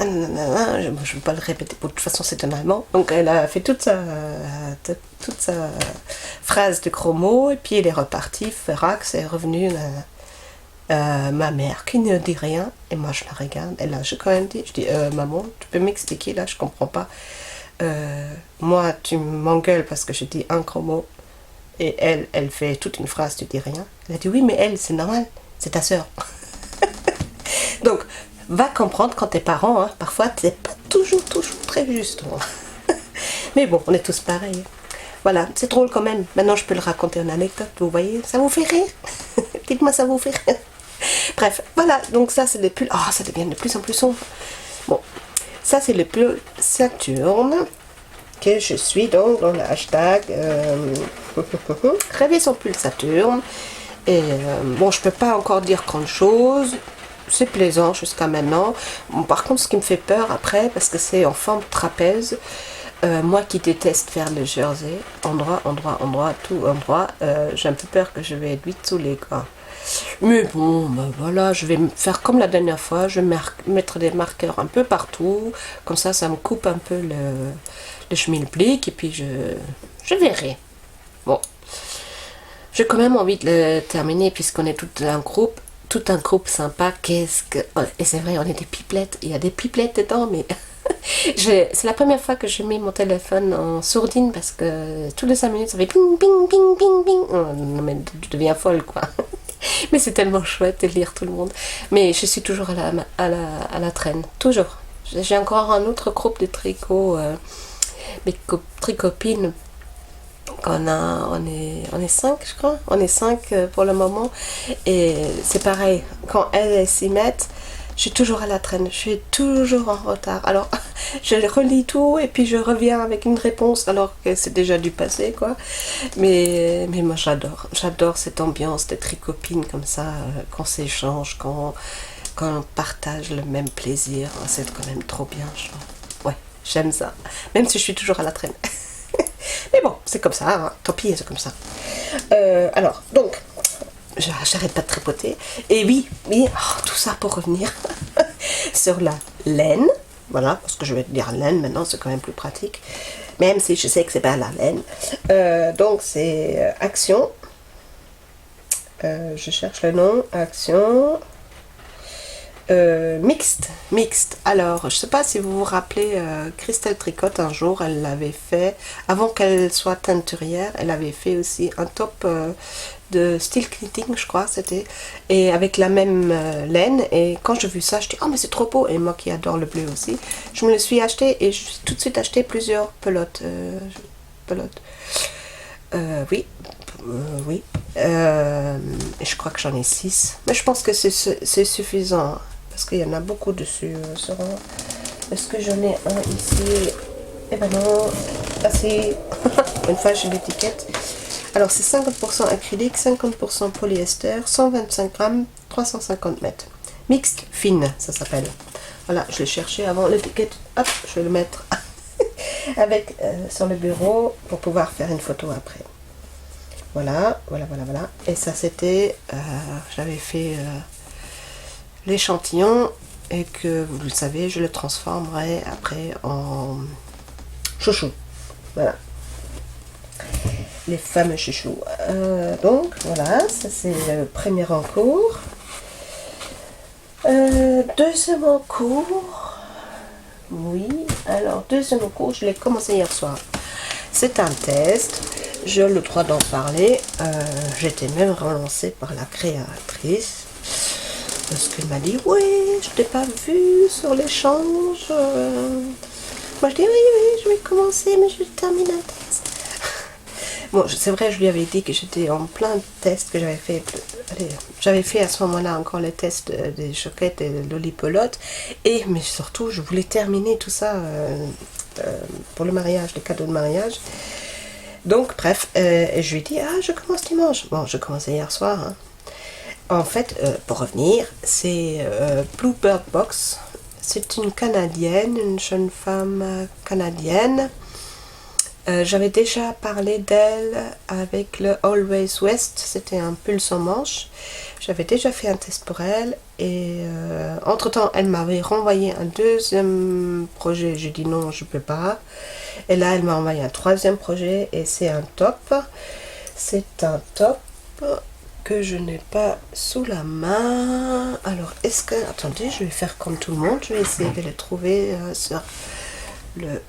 Je ne vais pas le répéter, de toute façon c'est un allemand. Donc elle a fait toute sa phrase de gros mots et puis elle est repartie, Ferax est revenue ma mère qui ne dit rien et moi je la regarde et là j'ai quand même dit, je dis maman tu peux m'expliquer là, je comprends pas. Moi tu m'engueules parce que je dis un gros mot et elle fait toute une phrase, tu dis rien. Elle a dit oui mais elle c'est normal, c'est ta soeur. Donc va comprendre quand t'es parent, hein, parfois t'es pas toujours très juste. Mais bon, on est tous pareils. Voilà, c'est drôle quand même. Maintenant, je peux le raconter en anecdote, vous voyez. Ça vous fait rire? Dites-moi, ça vous fait rire? Bref, voilà, donc ça, c'est le pull. Ah, ça devient de plus en plus sombre. Bon, ça, c'est le pull Saturne, que je suis donc dans le hashtag rêver son pull Saturne. Et bon, je peux pas encore dire grand chose. C'est plaisant jusqu'à maintenant. Bon, par contre, ce qui me fait peur après, parce que c'est en forme trapèze, moi qui déteste faire le jersey, endroit, tout endroit, j'ai un peu peur que je vais être vite saoulée, quoi. Mais bon, ben voilà, je vais faire comme la dernière fois, je vais mettre des marqueurs un peu partout, comme ça me coupe un peu le schmilblick, et puis je verrai. Bon, j'ai quand même envie de le terminer, puisqu'on est tout un groupe sympa, qu'est-ce que... Et c'est vrai, on est des pipelettes, il y a des pipelettes dedans, mais... c'est la première fois que je mets mon téléphone en sourdine, parce que tous les 5 minutes, ça fait ping, ping, ping, ping, ping. Oh, non mais je deviens folle, quoi. Mais c'est tellement chouette de lire tout le monde. Mais je suis toujours à la traîne, toujours. J'ai encore un autre groupe de tricot, mes tricopines. On est 5, je crois. On est 5 pour le moment. Et c'est pareil, quand elles s'y mettent, je suis toujours à la traîne, je suis toujours en retard. Alors, je relis tout et puis je reviens avec une réponse alors que c'est déjà du passé, quoi. Mais moi, j'adore cette ambiance de tricopines comme ça, qu'on s'échange, quand on partage le même plaisir. C'est quand même trop bien, je trouve. Ouais, j'aime ça. Même si je suis toujours à la traîne. Mais bon, c'est comme ça, hein. Tant pis, c'est comme ça. Alors, donc, j'arrête pas de tripoter. Et oui, tout ça pour revenir sur la laine. Voilà, parce que je vais te dire laine maintenant, c'est quand même plus pratique. Même si je sais que c'est pas la laine. Donc, c'est Action. Je cherche le nom. Action. Mixte. Alors, je sais pas si vous vous rappelez, Christelle Tricotte, un jour, elle l'avait fait, avant qu'elle soit teinturière, elle avait fait aussi un top de style knitting, je crois, c'était, et avec la même laine, et quand j'ai vu ça, je dis, oh mais c'est trop beau, et moi qui adore le bleu aussi, je me le suis acheté, et je suis tout de suite acheté plusieurs pelotes, oui, oui, et je crois que j'en ai 6, mais je pense que c'est suffisant, parce qu'il y en a beaucoup dessus. Est-ce que j'en ai un ici? Eh ben non, assez. Une fois j'ai l'étiquette. Alors c'est 50% acrylique, 50% polyester, 125 grammes, 350 mètres. Mixte fine, ça s'appelle. Voilà, je l'ai cherché avant l'étiquette. Hop, je vais le mettre avec sur le bureau pour pouvoir faire une photo après. Voilà. Et ça c'était, j'avais fait l'échantillon et que vous le savez, je le transformerai après en chouchou. Voilà. Les fameux chouchous. Donc voilà, ça c'est le premier en cours. Deuxième en cours. Oui, alors deuxième en cours, je l'ai commencé hier soir. C'est un test, j'ai le droit d'en parler. J'étais même relancée par la créatrice. Parce qu'elle m'a dit, oui, je t'ai pas vu sur l'échange. Moi je dis, oui, je vais commencer, mais je termine un test. Bon, c'est vrai, je lui avais dit que j'étais en plein test que j'avais fait. Allez, j'avais fait à ce moment-là encore les tests des choquettes et de l'olipolote. Mais surtout, je voulais terminer tout ça pour le mariage, les cadeaux de mariage. Donc, bref, je lui ai dit, je commence dimanche. Bon, je commençais hier soir, hein. En fait, pour revenir, c'est Bluebird Box. C'est une Canadienne, une jeune femme canadienne. J'avais déjà parlé d'elle avec le Always West. C'était un pull sans manche. J'avais déjà fait un test pour elle. Et entre-temps, elle m'avait renvoyé un deuxième projet. J'ai dit non, je peux pas. Et là, elle m'a envoyé un troisième projet. Et c'est un top. C'est un top que je n'ai pas sous la main. Alors, est-ce que... Attendez, je vais faire comme tout le monde. Je vais essayer de le trouver sur le...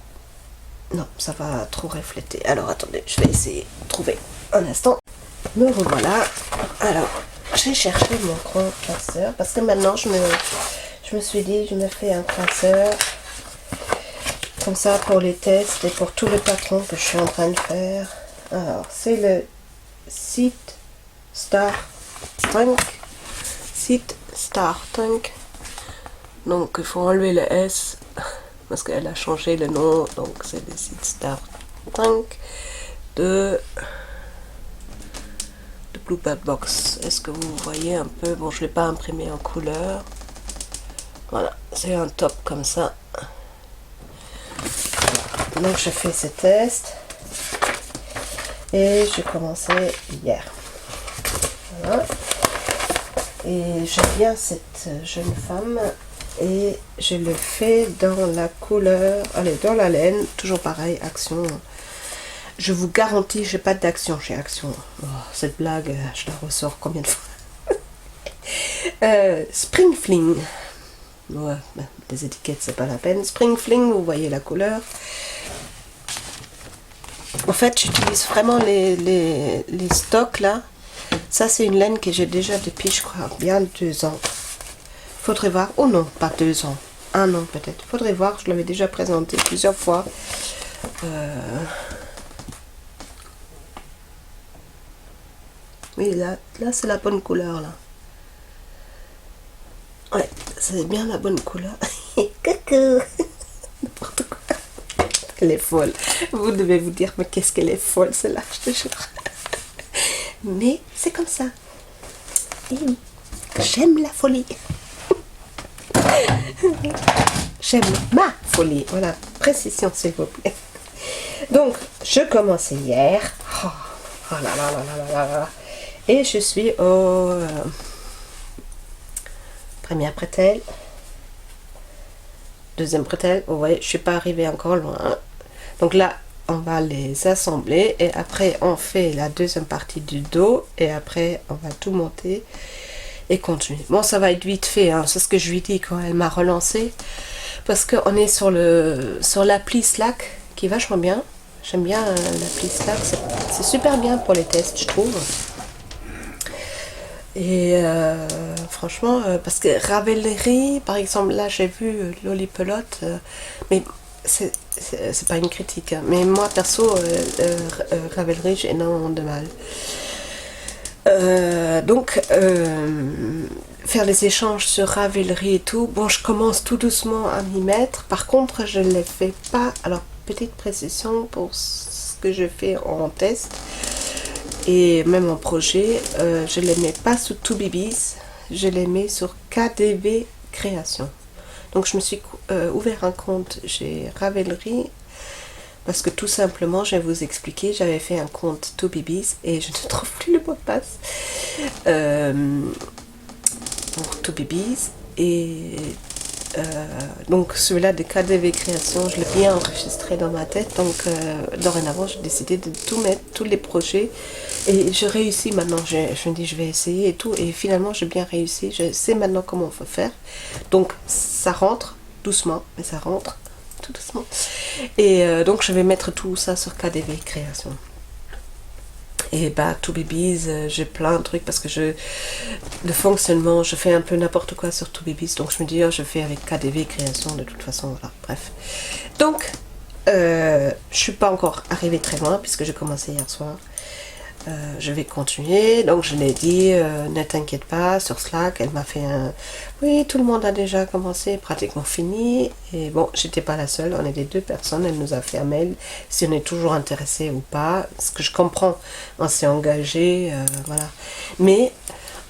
Non, ça va trop refléter. Alors, attendez, je vais essayer de trouver un instant. Me revoilà. Alors, j'ai cherché mon grand classeur. Parce que maintenant, je me suis dit, je me fais un classeur. Comme ça, pour les tests et pour tous les patrons que je suis en train de faire. Alors, c'est le site Star Tank. Site Star Tank. Donc il faut enlever le S parce qu'elle a changé le nom. Donc c'est le site Star Tank de Bluebird Box. Est-ce que vous voyez un peu? Bon, je ne l'ai pas imprimé en couleur. Voilà, c'est un top comme ça. Donc je fais ce test. Et j'ai commencé hier. Voilà. Et j'aime bien cette jeune femme. Et je le fais dans la couleur, allez, dans la laine, toujours pareil, Action. Je vous garantis, j'ai pas d'Action chez Action. Oh, cette blague, je la ressors combien de fois? Spring Fling. Ouais, les étiquettes, c'est pas la peine. Spring Fling, vous voyez la couleur. En fait, j'utilise vraiment les stocks là. Ça, c'est une laine que j'ai déjà depuis, je crois, bien 2 ans. Faudrait voir. Oh non, pas 2 ans. 1 an peut-être. Faudrait voir. Je l'avais déjà présenté plusieurs fois. Oui, là c'est la bonne couleur, là. Ouais, c'est bien la bonne couleur. Coucou. N'importe quoi. Elle est folle. Vous devez vous dire, mais qu'est-ce qu'elle est folle, celle-là, je te jure. Mais c'est comme ça. Et oui, j'aime la folie. J'aime ma folie. Voilà, précision s'il vous plaît. Donc, je commençais hier. Oh, oh là là là là là là. Et je suis au première bretelle. Deuxième bretelle. Vous voyez, je suis pas arrivée encore loin. Donc là, on va les assembler. Et après, on fait la deuxième partie du dos. Et après, on va tout monter. Et continuer. Bon, ça va être vite fait, hein. C'est ce que je lui dis quand elle m'a relancé. Parce qu'on est sur l'appli Slack, qui est vachement bien. J'aime bien l'appli Slack. C'est super bien pour les tests, je trouve. Et franchement, parce que Ravelry, par exemple, là j'ai vu Lolipelote, mais c'est pas une critique, hein. Mais moi perso, Ravelry, j'ai énormément de mal. Donc, faire les échanges sur Ravelry et tout, bon, je commence tout doucement à m'y mettre. Par contre, je ne les fais pas. Alors, petite précision pour ce que je fais en test et même en projet, je ne les mets pas sous 2BBs, je les mets sur KDV Création. Donc, je me suis ouvert un compte chez Ravelry. Parce que tout simplement, je vais vous expliquer, j'avais fait un compte 2BBs et je ne trouve plus le mot de passe pour 2BBs. Et donc celui-là de KDV Création, je l'ai bien enregistré dans ma tête. Donc dorénavant, j'ai décidé de tout mettre, tous les projets. Et je réussis maintenant, je me dis je vais essayer et tout. Et finalement, j'ai bien réussi, je sais maintenant comment on faut faire. Donc ça rentre doucement, mais ça rentre. Tout doucement. Et donc je vais mettre tout ça sur KDV Création. Et bah 2BBs, j'ai plein de trucs parce que le fonctionnement, je fais un peu n'importe quoi sur 2BBs. Donc je me dis, oh, je fais avec KDV Création de toute façon. Voilà, bref. Donc, je suis pas encore arrivée très loin puisque j'ai commencé hier soir. Je vais continuer, donc je l'ai dit, ne t'inquiète pas, sur Slack, elle m'a fait un... Oui, tout le monde a déjà commencé, pratiquement fini, et bon, j'étais pas la seule, on était 2 personnes, elle nous a fait un mail, si on est toujours intéressé ou pas, ce que je comprends, on s'est engagé, voilà. Mais,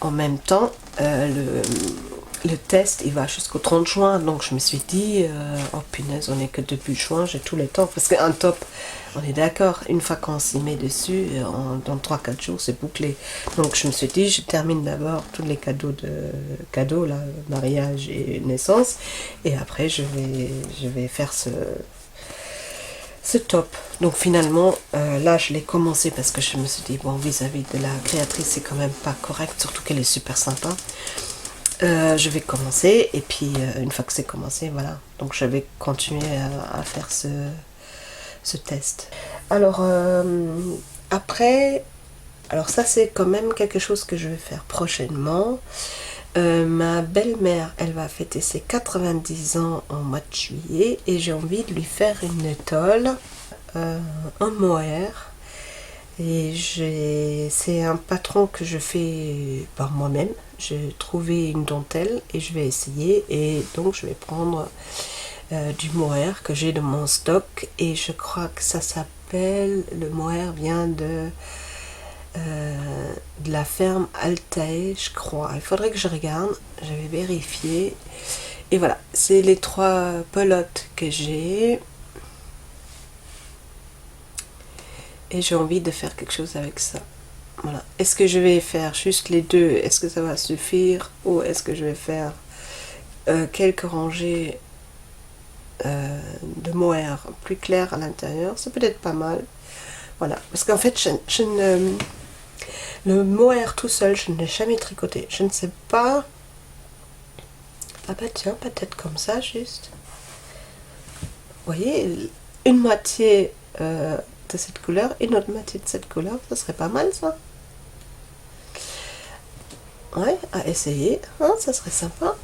en même temps, le test, il va jusqu'au 30 juin, donc je me suis dit, oh punaise, on est que début juin, j'ai tout le temps, parce qu'un top, on est d'accord, une fois qu'on s'y met dessus, dans 3-4 jours, c'est bouclé. Donc je me suis dit, je termine d'abord tous les cadeaux là, mariage et naissance, et après je vais faire ce top. Donc finalement, là je l'ai commencé parce que je me suis dit, bon, vis-à-vis de la créatrice, c'est quand même pas correct, surtout qu'elle est super sympa. Je vais commencer, et puis une fois que c'est commencé, voilà. Donc je vais continuer à faire ce test. Alors, après, alors ça c'est quand même quelque chose que je vais faire prochainement. Ma belle-mère, elle va fêter ses 90 ans en mois de juillet, et j'ai envie de lui faire une étole, un mohair. Et c'est un patron que je fais par moi-même. J'ai trouvé une dentelle et je vais essayer. Et donc je vais prendre du mohair que j'ai de mon stock. Et je crois que ça s'appelle... Le mohair vient de la ferme Altae, je crois. Il faudrait que je regarde. Je vais vérifier. Et voilà, c'est les 3 pelotes que j'ai. Et j'ai envie de faire quelque chose avec ça. Voilà. Est-ce que je vais faire juste les 2? Est-ce que ça va suffire? Ou est-ce que je vais faire quelques rangées de mohair plus clair à l'intérieur? C'est peut-être pas mal. Voilà. Parce qu'en fait, le mohair tout seul, je ne l'ai jamais tricoté. Je ne sais pas... Ah bah tiens, peut-être comme ça, juste. Vous voyez, une moitié... de cette couleur et une autre moitié de cette couleur, ça serait pas mal ça. Ouais, à essayer. Hein, ça serait sympa.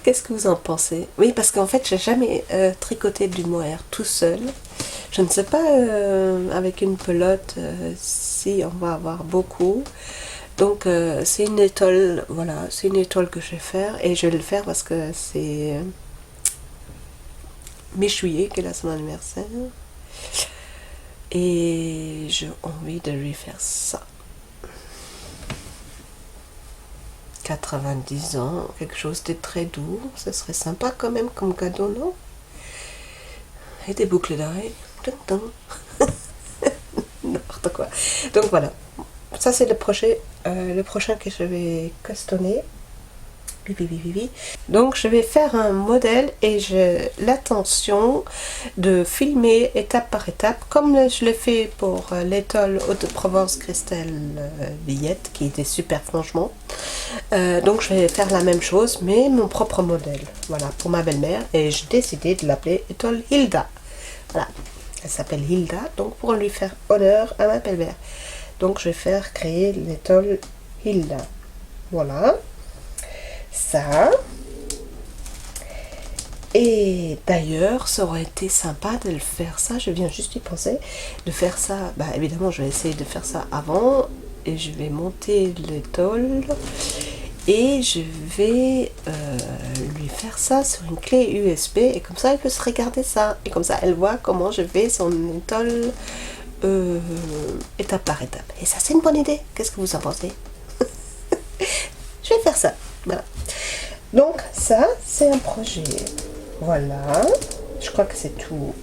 Qu'est-ce que vous en pensez? Oui, parce qu'en fait, j'ai jamais tricoté du mohair tout seul. Je ne sais pas avec une pelote si on va avoir beaucoup. Donc c'est une étole, voilà, c'est une étole que je vais faire et je vais le faire parce que c'est mi-juillet qui est la semaine anniversaire et j'ai envie de lui faire ça. 90 ans, quelque chose de très doux, ce serait sympa quand même comme cadeau, non? Et des boucles d'oreilles, n'importe quoi. Donc voilà, ça c'est le prochain que je vais castonner. Donc je vais faire un modèle et j'ai l'intention de filmer étape par étape comme je l'ai fait pour l'étole Haute-de-Provence Christelle Villette qui était super franchement. Donc je vais faire la même chose mais mon propre modèle, voilà, pour ma belle-mère et j'ai décidé de l'appeler étole Hilda. Voilà, elle s'appelle Hilda donc pour lui faire honneur à ma belle-mère. Donc je vais faire créer l'étole Hilda. Voilà. Ça. Et d'ailleurs, ça aurait été sympa de le faire ça, je viens juste y penser, de faire ça, bah évidemment je vais essayer de faire ça avant, et je vais monter l'étole, et je vais lui faire ça sur une clé USB, et comme ça elle peut se regarder ça, et comme ça elle voit comment je fais son étole étape par étape. Et ça c'est une bonne idée, qu'est-ce que vous en pensez? Je vais faire ça, voilà. Donc ça, c'est un projet. Voilà, je crois que c'est tout.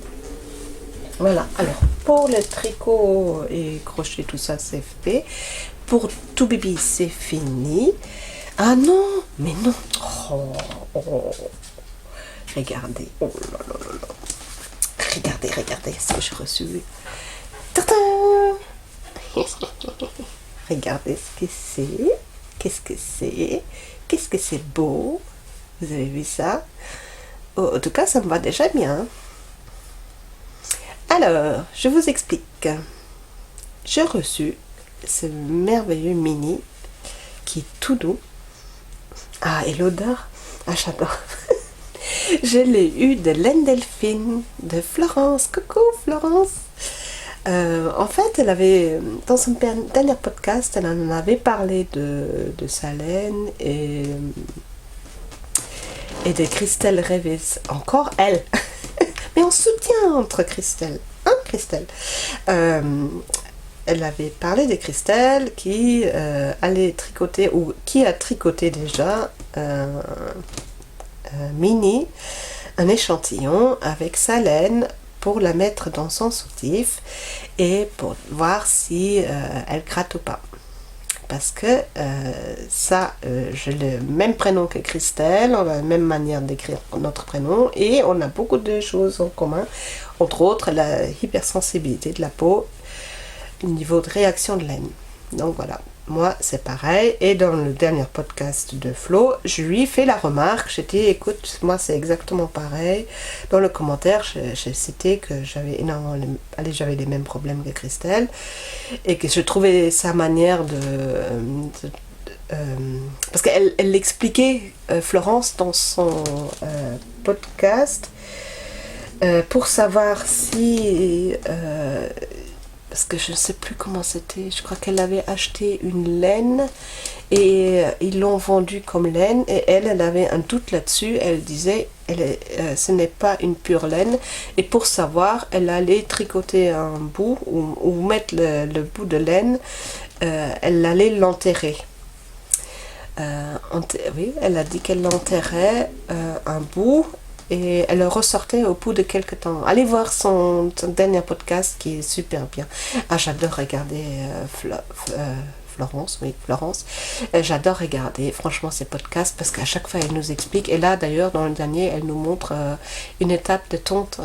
Voilà, alors pour le tricot et crochet, tout ça, c'est fait. Pour tout bébé, c'est fini. Ah non, mais non. Oh, oh. Regardez, oh là là là là. Regardez ce que j'ai reçu. Tadam. Regardez ce que c'est. Qu'est-ce que c'est? Qu'est-ce que c'est beau! Vous avez vu ça? Oh, en tout cas, ça me va déjà bien. Alors, je vous explique. J'ai reçu ce merveilleux mini qui est tout doux. Ah, et l'odeur! Ah, j'adore! Je l'ai eu de laine Delphine de Florence. Coucou Florence! En fait, elle avait, dans son dernier podcast, elle en avait parlé de sa laine et de Christelle Reves. Encore elle. Mais on soutient entre Christelle. Hein, Christelle? Elle avait parlé de Christelle qui allait tricoter, ou qui a tricoté déjà mini, un échantillon avec sa laine pour la mettre dans son soutif et pour voir si elle gratte ou pas. Parce que j'ai le même prénom que Christelle, on a la même manière d'écrire notre prénom et on a beaucoup de choses en commun, entre autres la hypersensibilité de la peau au niveau de réaction de laine. Donc voilà, moi c'est pareil. Et dans le dernier podcast de Flo, je lui fais la remarque, j'ai dit écoute, moi c'est exactement pareil. Dans le commentaire, j'ai cité que j'avais j'avais les mêmes problèmes que Christelle et que je trouvais sa manière parce qu'elle l'expliquait, Florence, dans son podcast, pour savoir si parce que je ne sais plus comment c'était, je crois qu'elle avait acheté une laine et ils l'ont vendue comme laine et elle avait un doute là-dessus. Elle disait ce n'est pas une pure laine et pour savoir elle allait tricoter un bout ou mettre le bout de laine, elle allait l'enterrer. Oui, elle a dit qu'elle l'enterrait un bout et elle ressortait au bout de quelques temps. Allez voir son dernier podcast qui est super bien. Ah, j'adore regarder Florence, oui, Florence. J'adore regarder, franchement, ces podcasts parce qu'à chaque fois, elle nous explique. Et là, d'ailleurs, dans le dernier, elle nous montre une étape de tonte.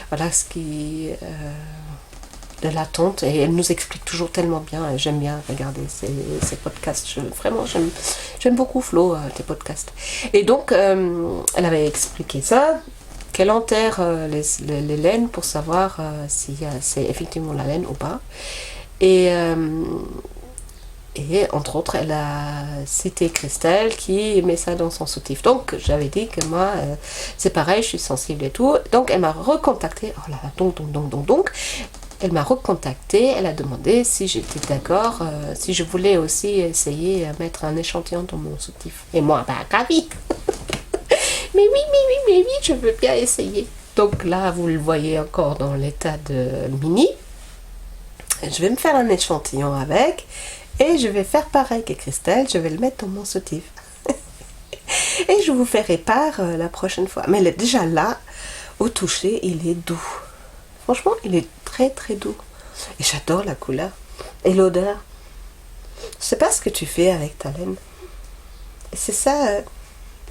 Voilà ce qui... de la tonte et elle nous explique toujours tellement bien. J'aime bien regarder ces podcasts. Vraiment, j'aime beaucoup Flo, tes podcasts. Et donc, elle avait expliqué ça, qu'elle enterre les laines pour savoir si c'est effectivement la laine ou pas. Et entre autres, elle a cité Christelle qui met ça dans son soutif. Donc, j'avais dit que moi, c'est pareil, je suis sensible et tout. Donc, elle m'a recontacté. Oh là là, donc. Elle m'a recontacté. Elle a demandé si j'étais d'accord, si je voulais aussi essayer à mettre un échantillon dans mon soutif. Et moi, bah, ravi. Mais oui, je veux bien essayer. Donc là, vous le voyez encore dans l'état de mini. Je vais me faire un échantillon avec. Et je vais faire pareil que Christelle, je vais le mettre dans mon soutif. Et je vous ferai part la prochaine fois. Mais déjà là, au toucher, il est doux. Franchement, il est très très doux. Et j'adore la couleur. Et l'odeur. Je sais pas ce que tu fais avec ta laine. C'est ça.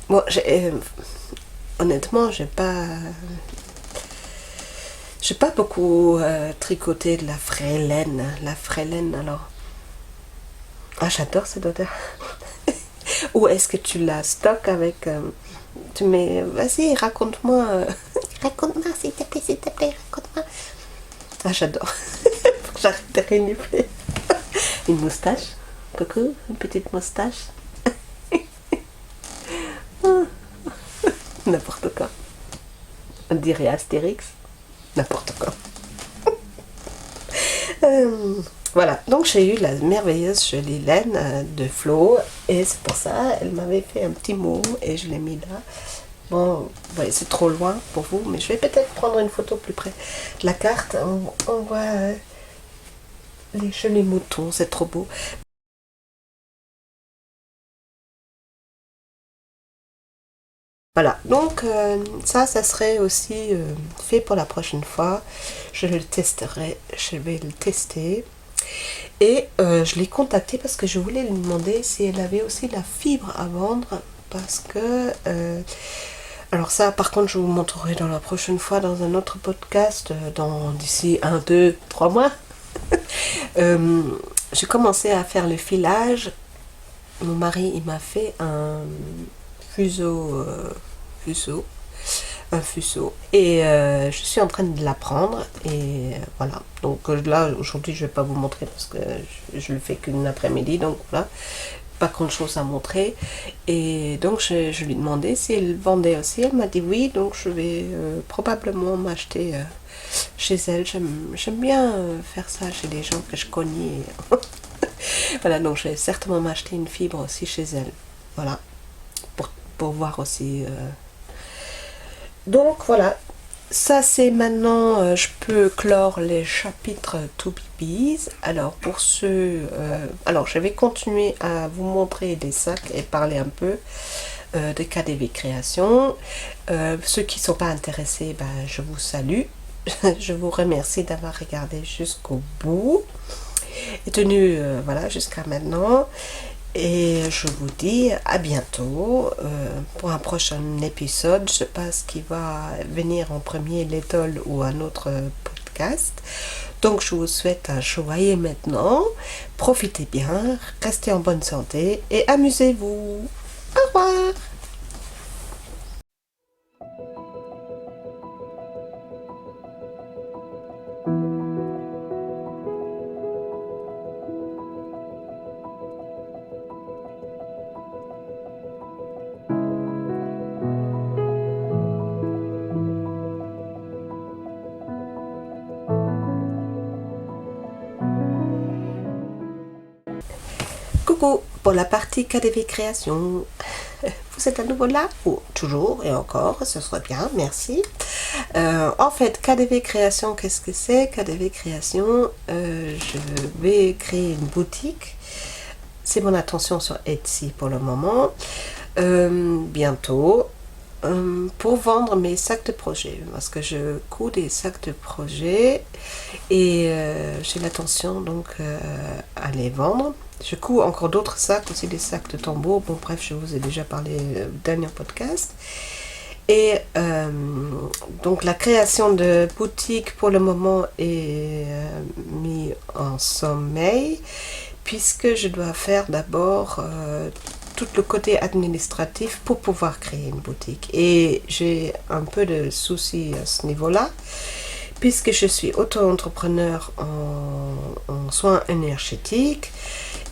Bon, honnêtement, j'ai pas beaucoup tricoté de la vraie laine. La vraie laine, alors. Ah, j'adore cette odeur. Ou est-ce que tu la stockes avec... tu mets... Vas-y, raconte-moi. Raconte-moi, s'il te plaît, raconte-moi. Ah, j'adore. Faut que j'arrête de renifler. Une moustache. Coucou, une petite moustache. N'importe quoi. On dirait Astérix. N'importe quoi. Voilà, donc j'ai eu la merveilleuse jolie laine de Flo et c'est pour ça, elle m'avait fait un petit mot et je l'ai mis là. Bon, ouais, c'est trop loin pour vous, mais je vais peut-être prendre une photo plus près de la carte. On voit les jolis moutons, c'est trop beau. Voilà, donc ça serait aussi fait pour la prochaine fois. Je le testerai, je vais le tester. Et je l'ai contactée parce que je voulais lui demander si elle avait aussi la fibre à vendre. Parce que... alors ça, par contre, je vous montrerai dans la prochaine fois dans un autre podcast, d'ici 1, 2, 3 mois. J'ai commencé à faire le filage. Mon mari, il m'a fait un fuseau, un fuseau et je suis en train de l'apprendre et voilà, donc là aujourd'hui je vais pas vous montrer parce que je le fais qu'une après-midi, donc voilà, pas grand chose à montrer. Et donc je lui demandais si elle vendait aussi, elle m'a dit oui, donc je vais probablement m'acheter chez elle. J'aime bien faire ça chez des gens que je connais. Voilà, donc je vais certainement m'acheter une fibre aussi chez elle, voilà, pour voir aussi. Donc voilà, ça c'est maintenant, je peux clore les chapitres To Be Bees. Alors pour ceux, alors je vais continuer à vous montrer des sacs et parler un peu de KaDeWe Création. Ceux qui ne sont pas intéressés, ben, je vous salue. Je vous remercie d'avoir regardé jusqu'au bout et tenu voilà, jusqu'à maintenant. Et je vous dis à bientôt pour un prochain épisode. Je ne sais pas ce qui va venir en premier, l'étole ou un autre podcast. Donc je vous souhaite un joyeux maintenant. Profitez bien, restez en bonne santé et amusez-vous. Au revoir. Coucou, pour la partie KaDeWe Création. Vous êtes à nouveau là? Oh, toujours et encore, ce serait bien, merci. En fait, KaDeWe Création, qu'est-ce que c'est? KaDeWe Création, je vais créer une boutique. C'est mon attention sur Etsy pour le moment. Bientôt. Pour vendre mes sacs de projet, parce que je couds des sacs de projet et j'ai l'intention donc à les vendre. Je couds encore d'autres sacs, aussi des sacs de tambour. Bon bref, je vous ai déjà parlé au dernier podcast. Et donc la création de boutique pour le moment est mise en sommeil, puisque je dois faire d'abord tout le côté administratif pour pouvoir créer une boutique. Et j'ai un peu de soucis à ce niveau-là, puisque je suis auto-entrepreneur en soins énergétiques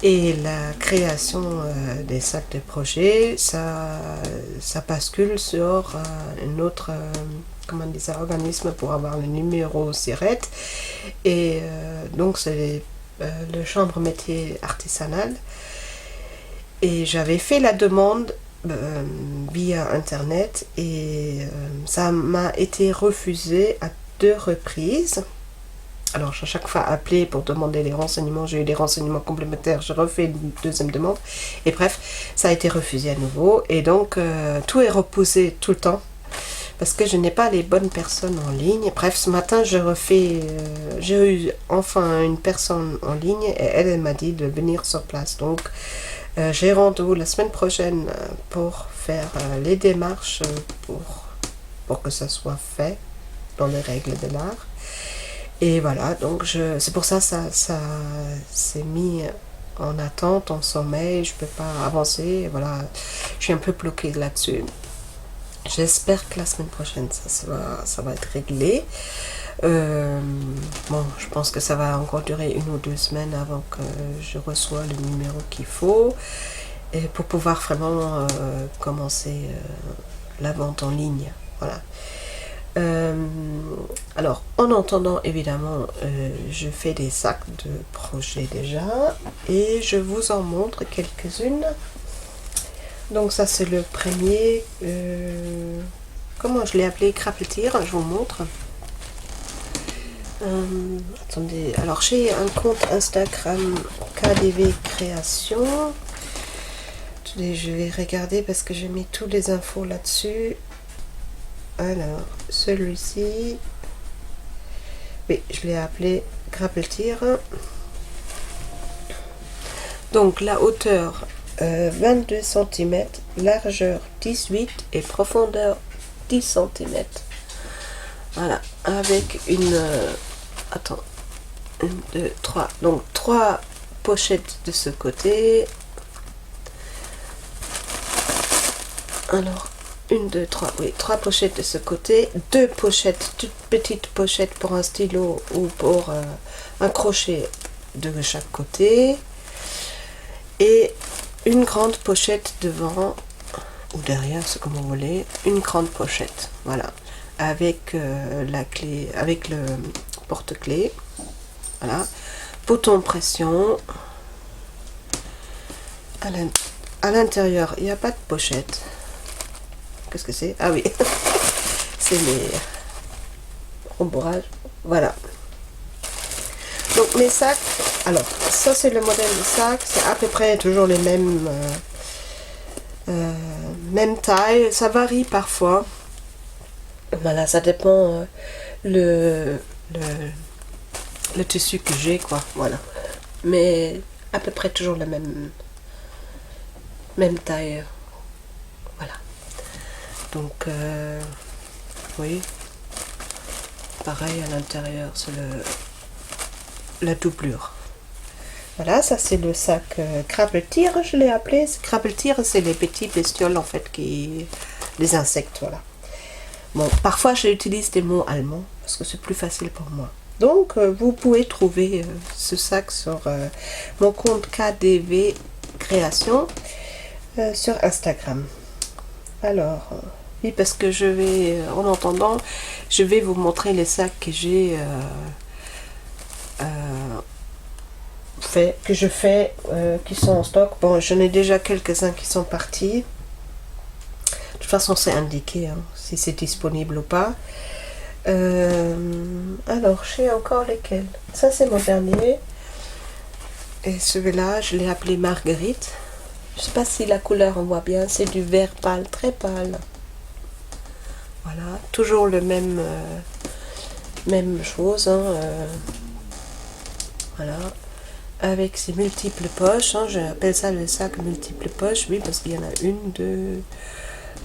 et la création des sacs de projet, ça bascule sur un autre comment dire ça, organisme pour avoir le numéro SIRET. Et donc c'est le chambre métier artisanal. Et j'avais fait la demande via internet et ça m'a été refusé à 2 reprises. Alors j'ai à chaque fois appelé pour demander les renseignements, j'ai eu des renseignements complémentaires, je refais une deuxième demande et bref, ça a été refusé à nouveau et donc tout est repoussé tout le temps parce que je n'ai pas les bonnes personnes en ligne. Bref, ce matin je refais, j'ai eu enfin une personne en ligne et elle m'a dit de venir sur place. Donc j'ai rendez-vous la semaine prochaine pour faire les démarches pour que ça soit fait dans les règles de l'art. Et voilà, donc c'est pour ça s'est mis en attente, en sommeil, je peux pas avancer, et voilà, je suis un peu bloquée là-dessus. J'espère que la semaine prochaine ça va être réglé. Bon, je pense que ça va encore durer 1 ou 2 semaines avant que je reçois le numéro qu'il faut et pour pouvoir vraiment commencer la vente en ligne. Voilà. Alors, en attendant, évidemment, je fais des sacs de projet déjà et je vous en montre quelques-unes. Donc ça, c'est le premier. Comment je l'ai appelé? Crapletir, je vous montre. Attendez, alors j'ai un compte Instagram KDV Création. Attendez, je vais regarder parce que j'ai mis toutes les infos là-dessus. Alors, celui-ci, oui, je l'ai appelé Grappeltir. Donc, la hauteur 22 cm, largeur 18 et profondeur 10 cm. Voilà, avec une... attends, 1, 2, 3. Donc, 3 pochettes de ce côté. Alors... 1, 2, 3, oui, 3 pochettes de ce côté, 2 pochettes, toutes petites pochettes pour un stylo ou pour un crochet de chaque côté, et une grande pochette devant ou derrière, c'est comme vous voulez, une grande pochette, voilà, avec la clé, avec le porte-clés, voilà, bouton pression, à l'intérieur, il n'y a pas de pochette. Qu'est-ce que c'est? Ah oui, c'est les rembourrages. Voilà. Donc mes sacs, alors ça c'est le modèle de sac, c'est à peu près toujours les mêmes même taille, ça varie parfois. Voilà, ça dépend le tissu que j'ai, quoi. Voilà. Mais à peu près toujours la même taille. Voilà. Donc, oui, pareil à l'intérieur, c'est la doublure. Voilà, ça c'est le sac Krabbeltier, je l'ai appelé. Krabbeltier, c'est les petits bestioles en fait, les insectes, voilà. Bon, parfois j'utilise des mots allemands parce que c'est plus facile pour moi. Donc, vous pouvez trouver ce sac sur mon compte KDV Création sur Instagram. Alors... oui, parce que je vais, en attendant, je vais vous montrer les sacs que j'ai que je fais, qui sont en stock. Bon, j'en ai déjà quelques-uns qui sont partis. De toute façon, c'est indiqué, hein, si c'est disponible ou pas. Alors, j'ai encore lesquels. Ça, c'est mon dernier. Et celui-là, je l'ai appelé Marguerite. Je sais pas si la couleur on voit bien. C'est du vert pâle, très pâle. Voilà, toujours le même chose, hein, voilà, avec ses multiples poches, hein, j'appelle ça le sac multiples poches, oui, parce qu'il y en a 1, 2,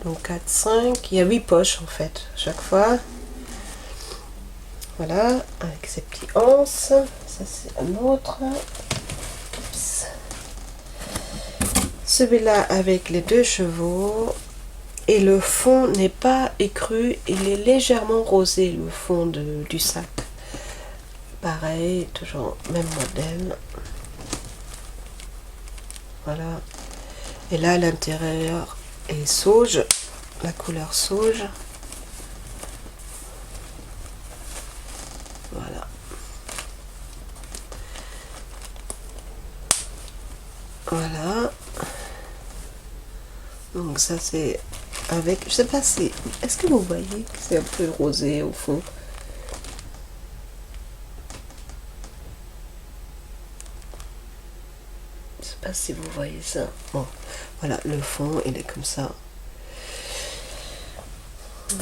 donc 4, 5, il y a 8 poches en fait, chaque fois. Voilà, avec ses petits anses, ça c'est un autre. Oups. Celui-là avec les 2 chevaux. Et le fond n'est pas écru, il est légèrement rosé, le fond du sac. Pareil, toujours même modèle. Voilà. Et là, l'intérieur est sauge, la couleur sauge. Voilà. Voilà. Donc ça c'est avec, je sais pas si, est-ce que vous voyez que c'est un peu rosé au fond? Je sais pas si vous voyez ça. Bon, voilà, le fond il est comme ça.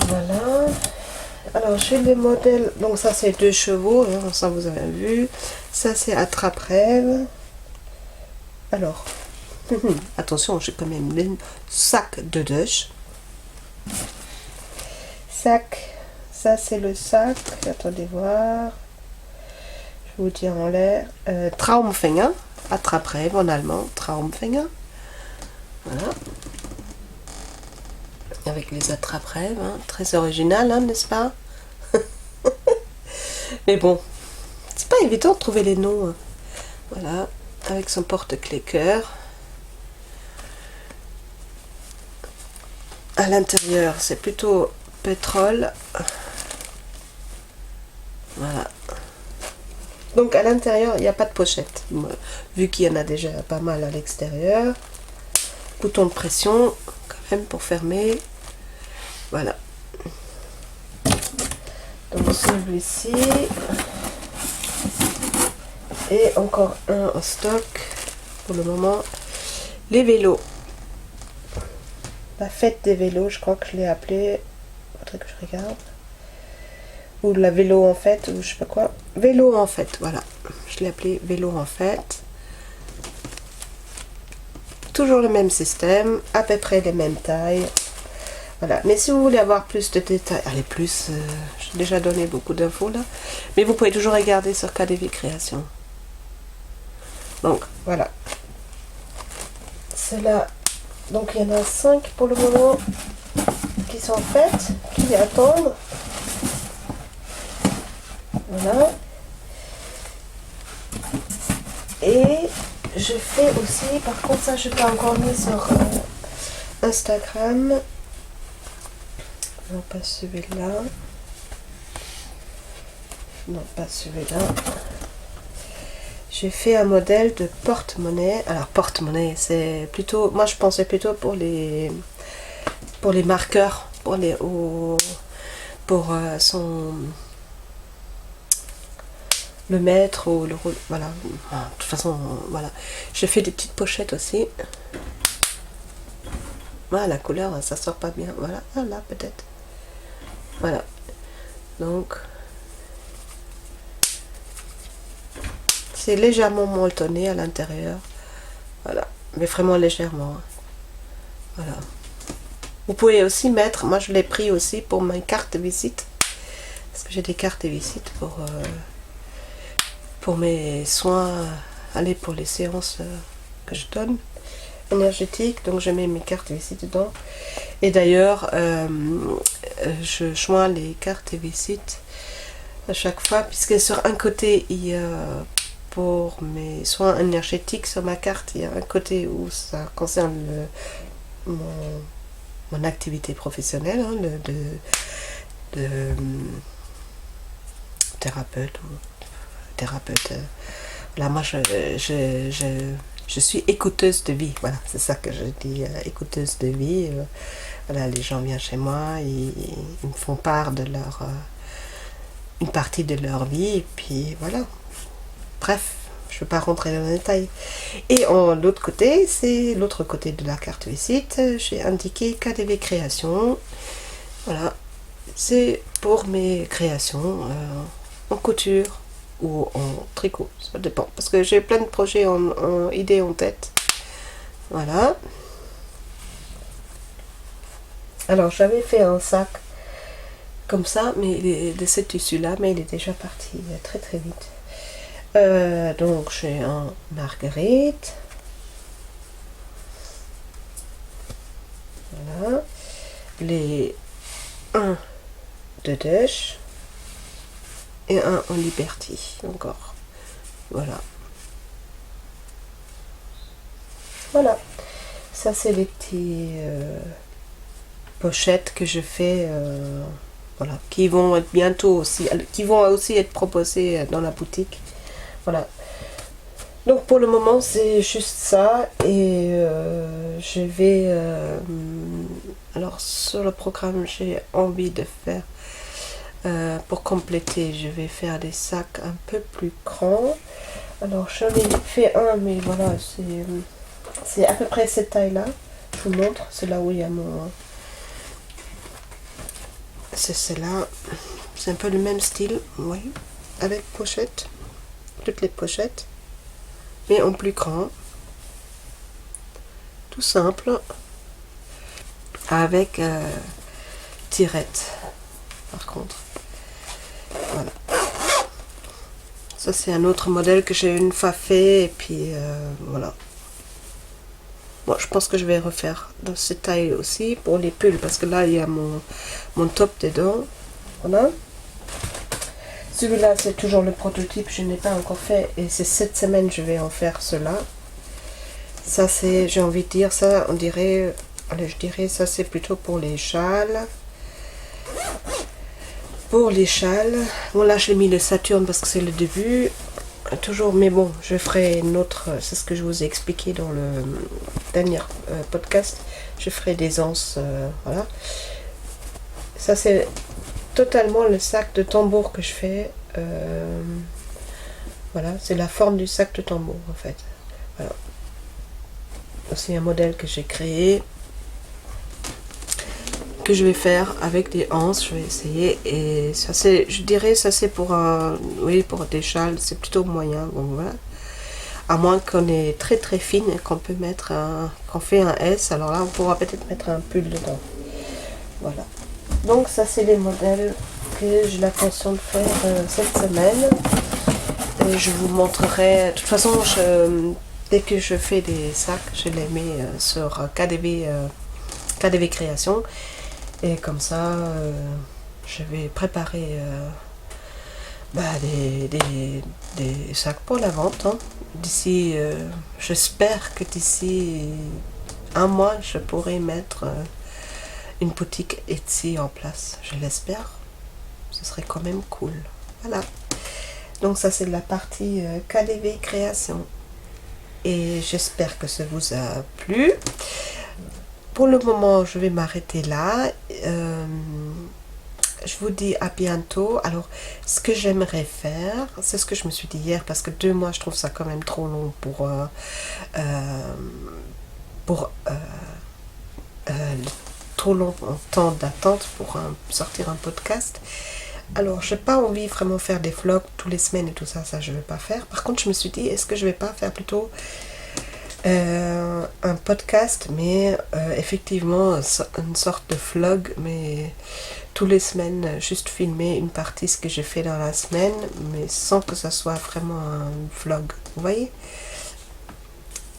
Voilà. Alors j'ai les modèles, donc ça c'est 2 chevaux, hein, ça vous avez vu. Ça c'est attrape-rêve. Alors, attention, j'ai quand même le sac de douche. Sac, ça c'est le sac, attendez voir. Je vous dis en l'air. Traumfänger, attrape-rêve en allemand, Traumfänger. Voilà. Avec les attrape-rêves, hein, très original, hein, n'est-ce pas? Mais bon, c'est pas évident de trouver les noms. Hein. Voilà, avec son porte-clés cœur. À l'intérieur, c'est plutôt pétrole. Voilà. Donc à l'intérieur, il n'y a pas de pochette. Vu qu'il y en a déjà pas mal à l'extérieur. Bouton de pression, quand même, pour fermer. Voilà. Donc celui-ci. Et encore un en stock. Pour le moment. Les vélos. La fête des vélos, je crois que je l'ai appelé. Faudrait que je regarde. Ou la vélo en fait, ou je sais pas quoi. Vélo en fait, voilà. Je l'ai appelé vélo en fait. Toujours le même système, à peu près les mêmes tailles. Voilà. Mais si vous voulez avoir plus de détails, allez plus, j'ai déjà donné beaucoup d'infos là. Mais vous pouvez toujours regarder sur KDV Création. Donc voilà. Cela. Donc il y en a 5 pour le moment qui sont faites, qui attendent. Voilà. Et je fais aussi, par contre ça je l'ai encore mis sur Instagram. Non pas celui-là. Non pas celui-là. J'ai fait un modèle de porte-monnaie. Alors porte-monnaie c'est plutôt, moi je pensais plutôt pour les marqueurs, pour son le mètre ou le rôle, voilà. De toute façon, voilà. J'ai fait des petites pochettes aussi. Voilà, la couleur, ça sort pas bien. Voilà, ah, là peut-être. Voilà. Donc, c'est légèrement molletonné à l'intérieur. Voilà, mais vraiment légèrement. Voilà. Vous pouvez aussi mettre, moi je l'ai pris aussi pour ma carte de visite. Parce que j'ai des cartes de visite pour mes soins, aller pour les séances que je donne énergétiques, donc je mets mes cartes visite dedans. Et d'ailleurs je joins les cartes visite à chaque fois, puisque sur un côté il y a pour mes soins énergétiques, sur ma carte il y a un côté où ça concerne mon activité professionnelle, hein, de thérapeute ou thérapeute. Là, moi, je suis écouteuse de vie. Voilà, c'est ça que je dis, écouteuse de vie. Voilà, les gens viennent chez moi, ils me font part de leur une partie de leur vie, et puis voilà. Bref, je ne veux pas rentrer dans les détails. Et l'autre côté, c'est l'autre côté de la carte visite. J'ai indiqué KDV Création. Voilà, c'est pour mes créations en couture ou en tricot, ça dépend, parce que j'ai plein de projets en idées en tête. Voilà. Alors j'avais fait un sac comme ça, mais il est de ce tissu là, mais il est déjà parti très très vite. Donc j'ai un marguerite. Voilà. les 1 de Dèche et un en Liberty encore. Voilà. Voilà. Ça, c'est les petits pochettes que je fais. Voilà. Qui vont être bientôt aussi. Qui vont aussi être proposées dans la boutique. Voilà. Donc pour le moment, c'est juste ça. Et je vais... alors sur le programme, j'ai envie de faire... pour compléter, je vais faire des sacs un peu plus grands. Alors j'en ai fait un, mais voilà, c'est à peu près cette taille-là. Je vous montre, c'est là où il y a mon... C'est celle-là. C'est un peu le même style, oui. Avec pochette. Toutes les pochettes. Mais en plus grand. Tout simple. Avec tirette. Par contre. Voilà. Ça c'est un autre modèle que j'ai une fois fait. Et puis voilà. Bon, je pense que je vais refaire dans cette taille aussi pour les pulls. Parce que là il y a mon top dedans. Voilà. Celui-là c'est toujours le prototype. Je n'ai pas encore fait. Et c'est cette semaine je vais en faire cela. Ça c'est, j'ai envie de dire ça, on dirait... Allez, je dirais ça c'est plutôt pour les châles. Pour les châles. Bon là j'ai mis le Saturne parce que c'est le début. Toujours, mais bon, je ferai une autre, c'est ce que je vous ai expliqué dans le dernier podcast. Je ferai des anses, voilà. Ça c'est totalement le sac de tambour que je fais. Voilà, c'est la forme du sac de tambour en fait. Voilà. C'est un modèle que j'ai créé. Que je vais faire avec des anses, je vais essayer. Et ça c'est, je dirais, ça c'est pour un, oui, pour des châles, c'est plutôt moyen. Bon voilà. À moins qu'on est très très fine et qu'on peut mettre un, qu'on fait un S, alors là on pourra peut-être mettre un pull dedans. Voilà. Donc ça c'est les modèles que j'ai l'intention de faire cette semaine. Et je vous montrerai. De toute façon, dès que je fais des sacs, je les mets sur KDV Création. Et comme ça, je vais préparer des sacs pour la vente. Hein. D'ici, j'espère que d'ici un mois, je pourrai mettre une boutique Etsy en place. Je l'espère. Ce serait quand même cool. Voilà. Donc ça, c'est la partie KDV Création. Et j'espère que ça vous a plu. Pour le moment, je vais m'arrêter là. Je vous dis à bientôt. Alors, ce que j'aimerais faire, c'est ce que je me suis dit hier, parce que 2 mois, je trouve ça quand même trop long pour trop long en temps d'attente pour sortir un podcast. Alors, j'ai pas envie vraiment faire des vlogs tous les semaines et tout ça, ça je vais pas faire. Par contre, je me suis dit, est-ce que je vais pas faire plutôt un podcast, mais effectivement une sorte de vlog, mais tous les semaines, juste filmer une partie ce que j'ai fait dans la semaine, mais sans que ça soit vraiment un vlog, vous voyez,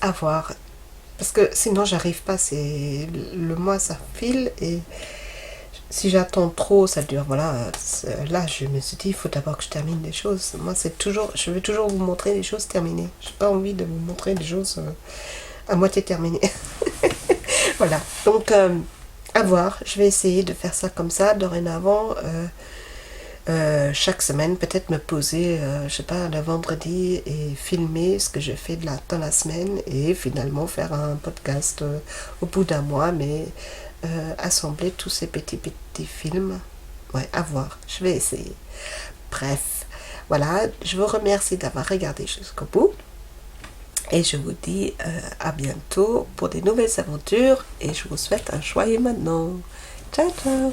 à voir, parce que sinon j'arrive pas, c'est le mois ça file et si j'attends trop ça dure, voilà. Là je me suis dit il faut d'abord que je termine les choses. Moi c'est toujours, je vais toujours vous montrer les choses terminées, j'ai pas envie de vous montrer des choses à moitié terminées. Voilà, donc à voir, je vais essayer de faire ça comme ça dorénavant. Chaque semaine peut-être me poser, je sais pas, le vendredi et filmer ce que je fais dans la semaine et finalement faire un podcast au bout d'un mois, mais assembler tous ces petits films. Ouais, à voir, je vais essayer. Bref, voilà, je vous remercie d'avoir regardé jusqu'au bout et je vous dis à bientôt pour des nouvelles aventures et je vous souhaite un joyeux maintenant. Ciao ciao.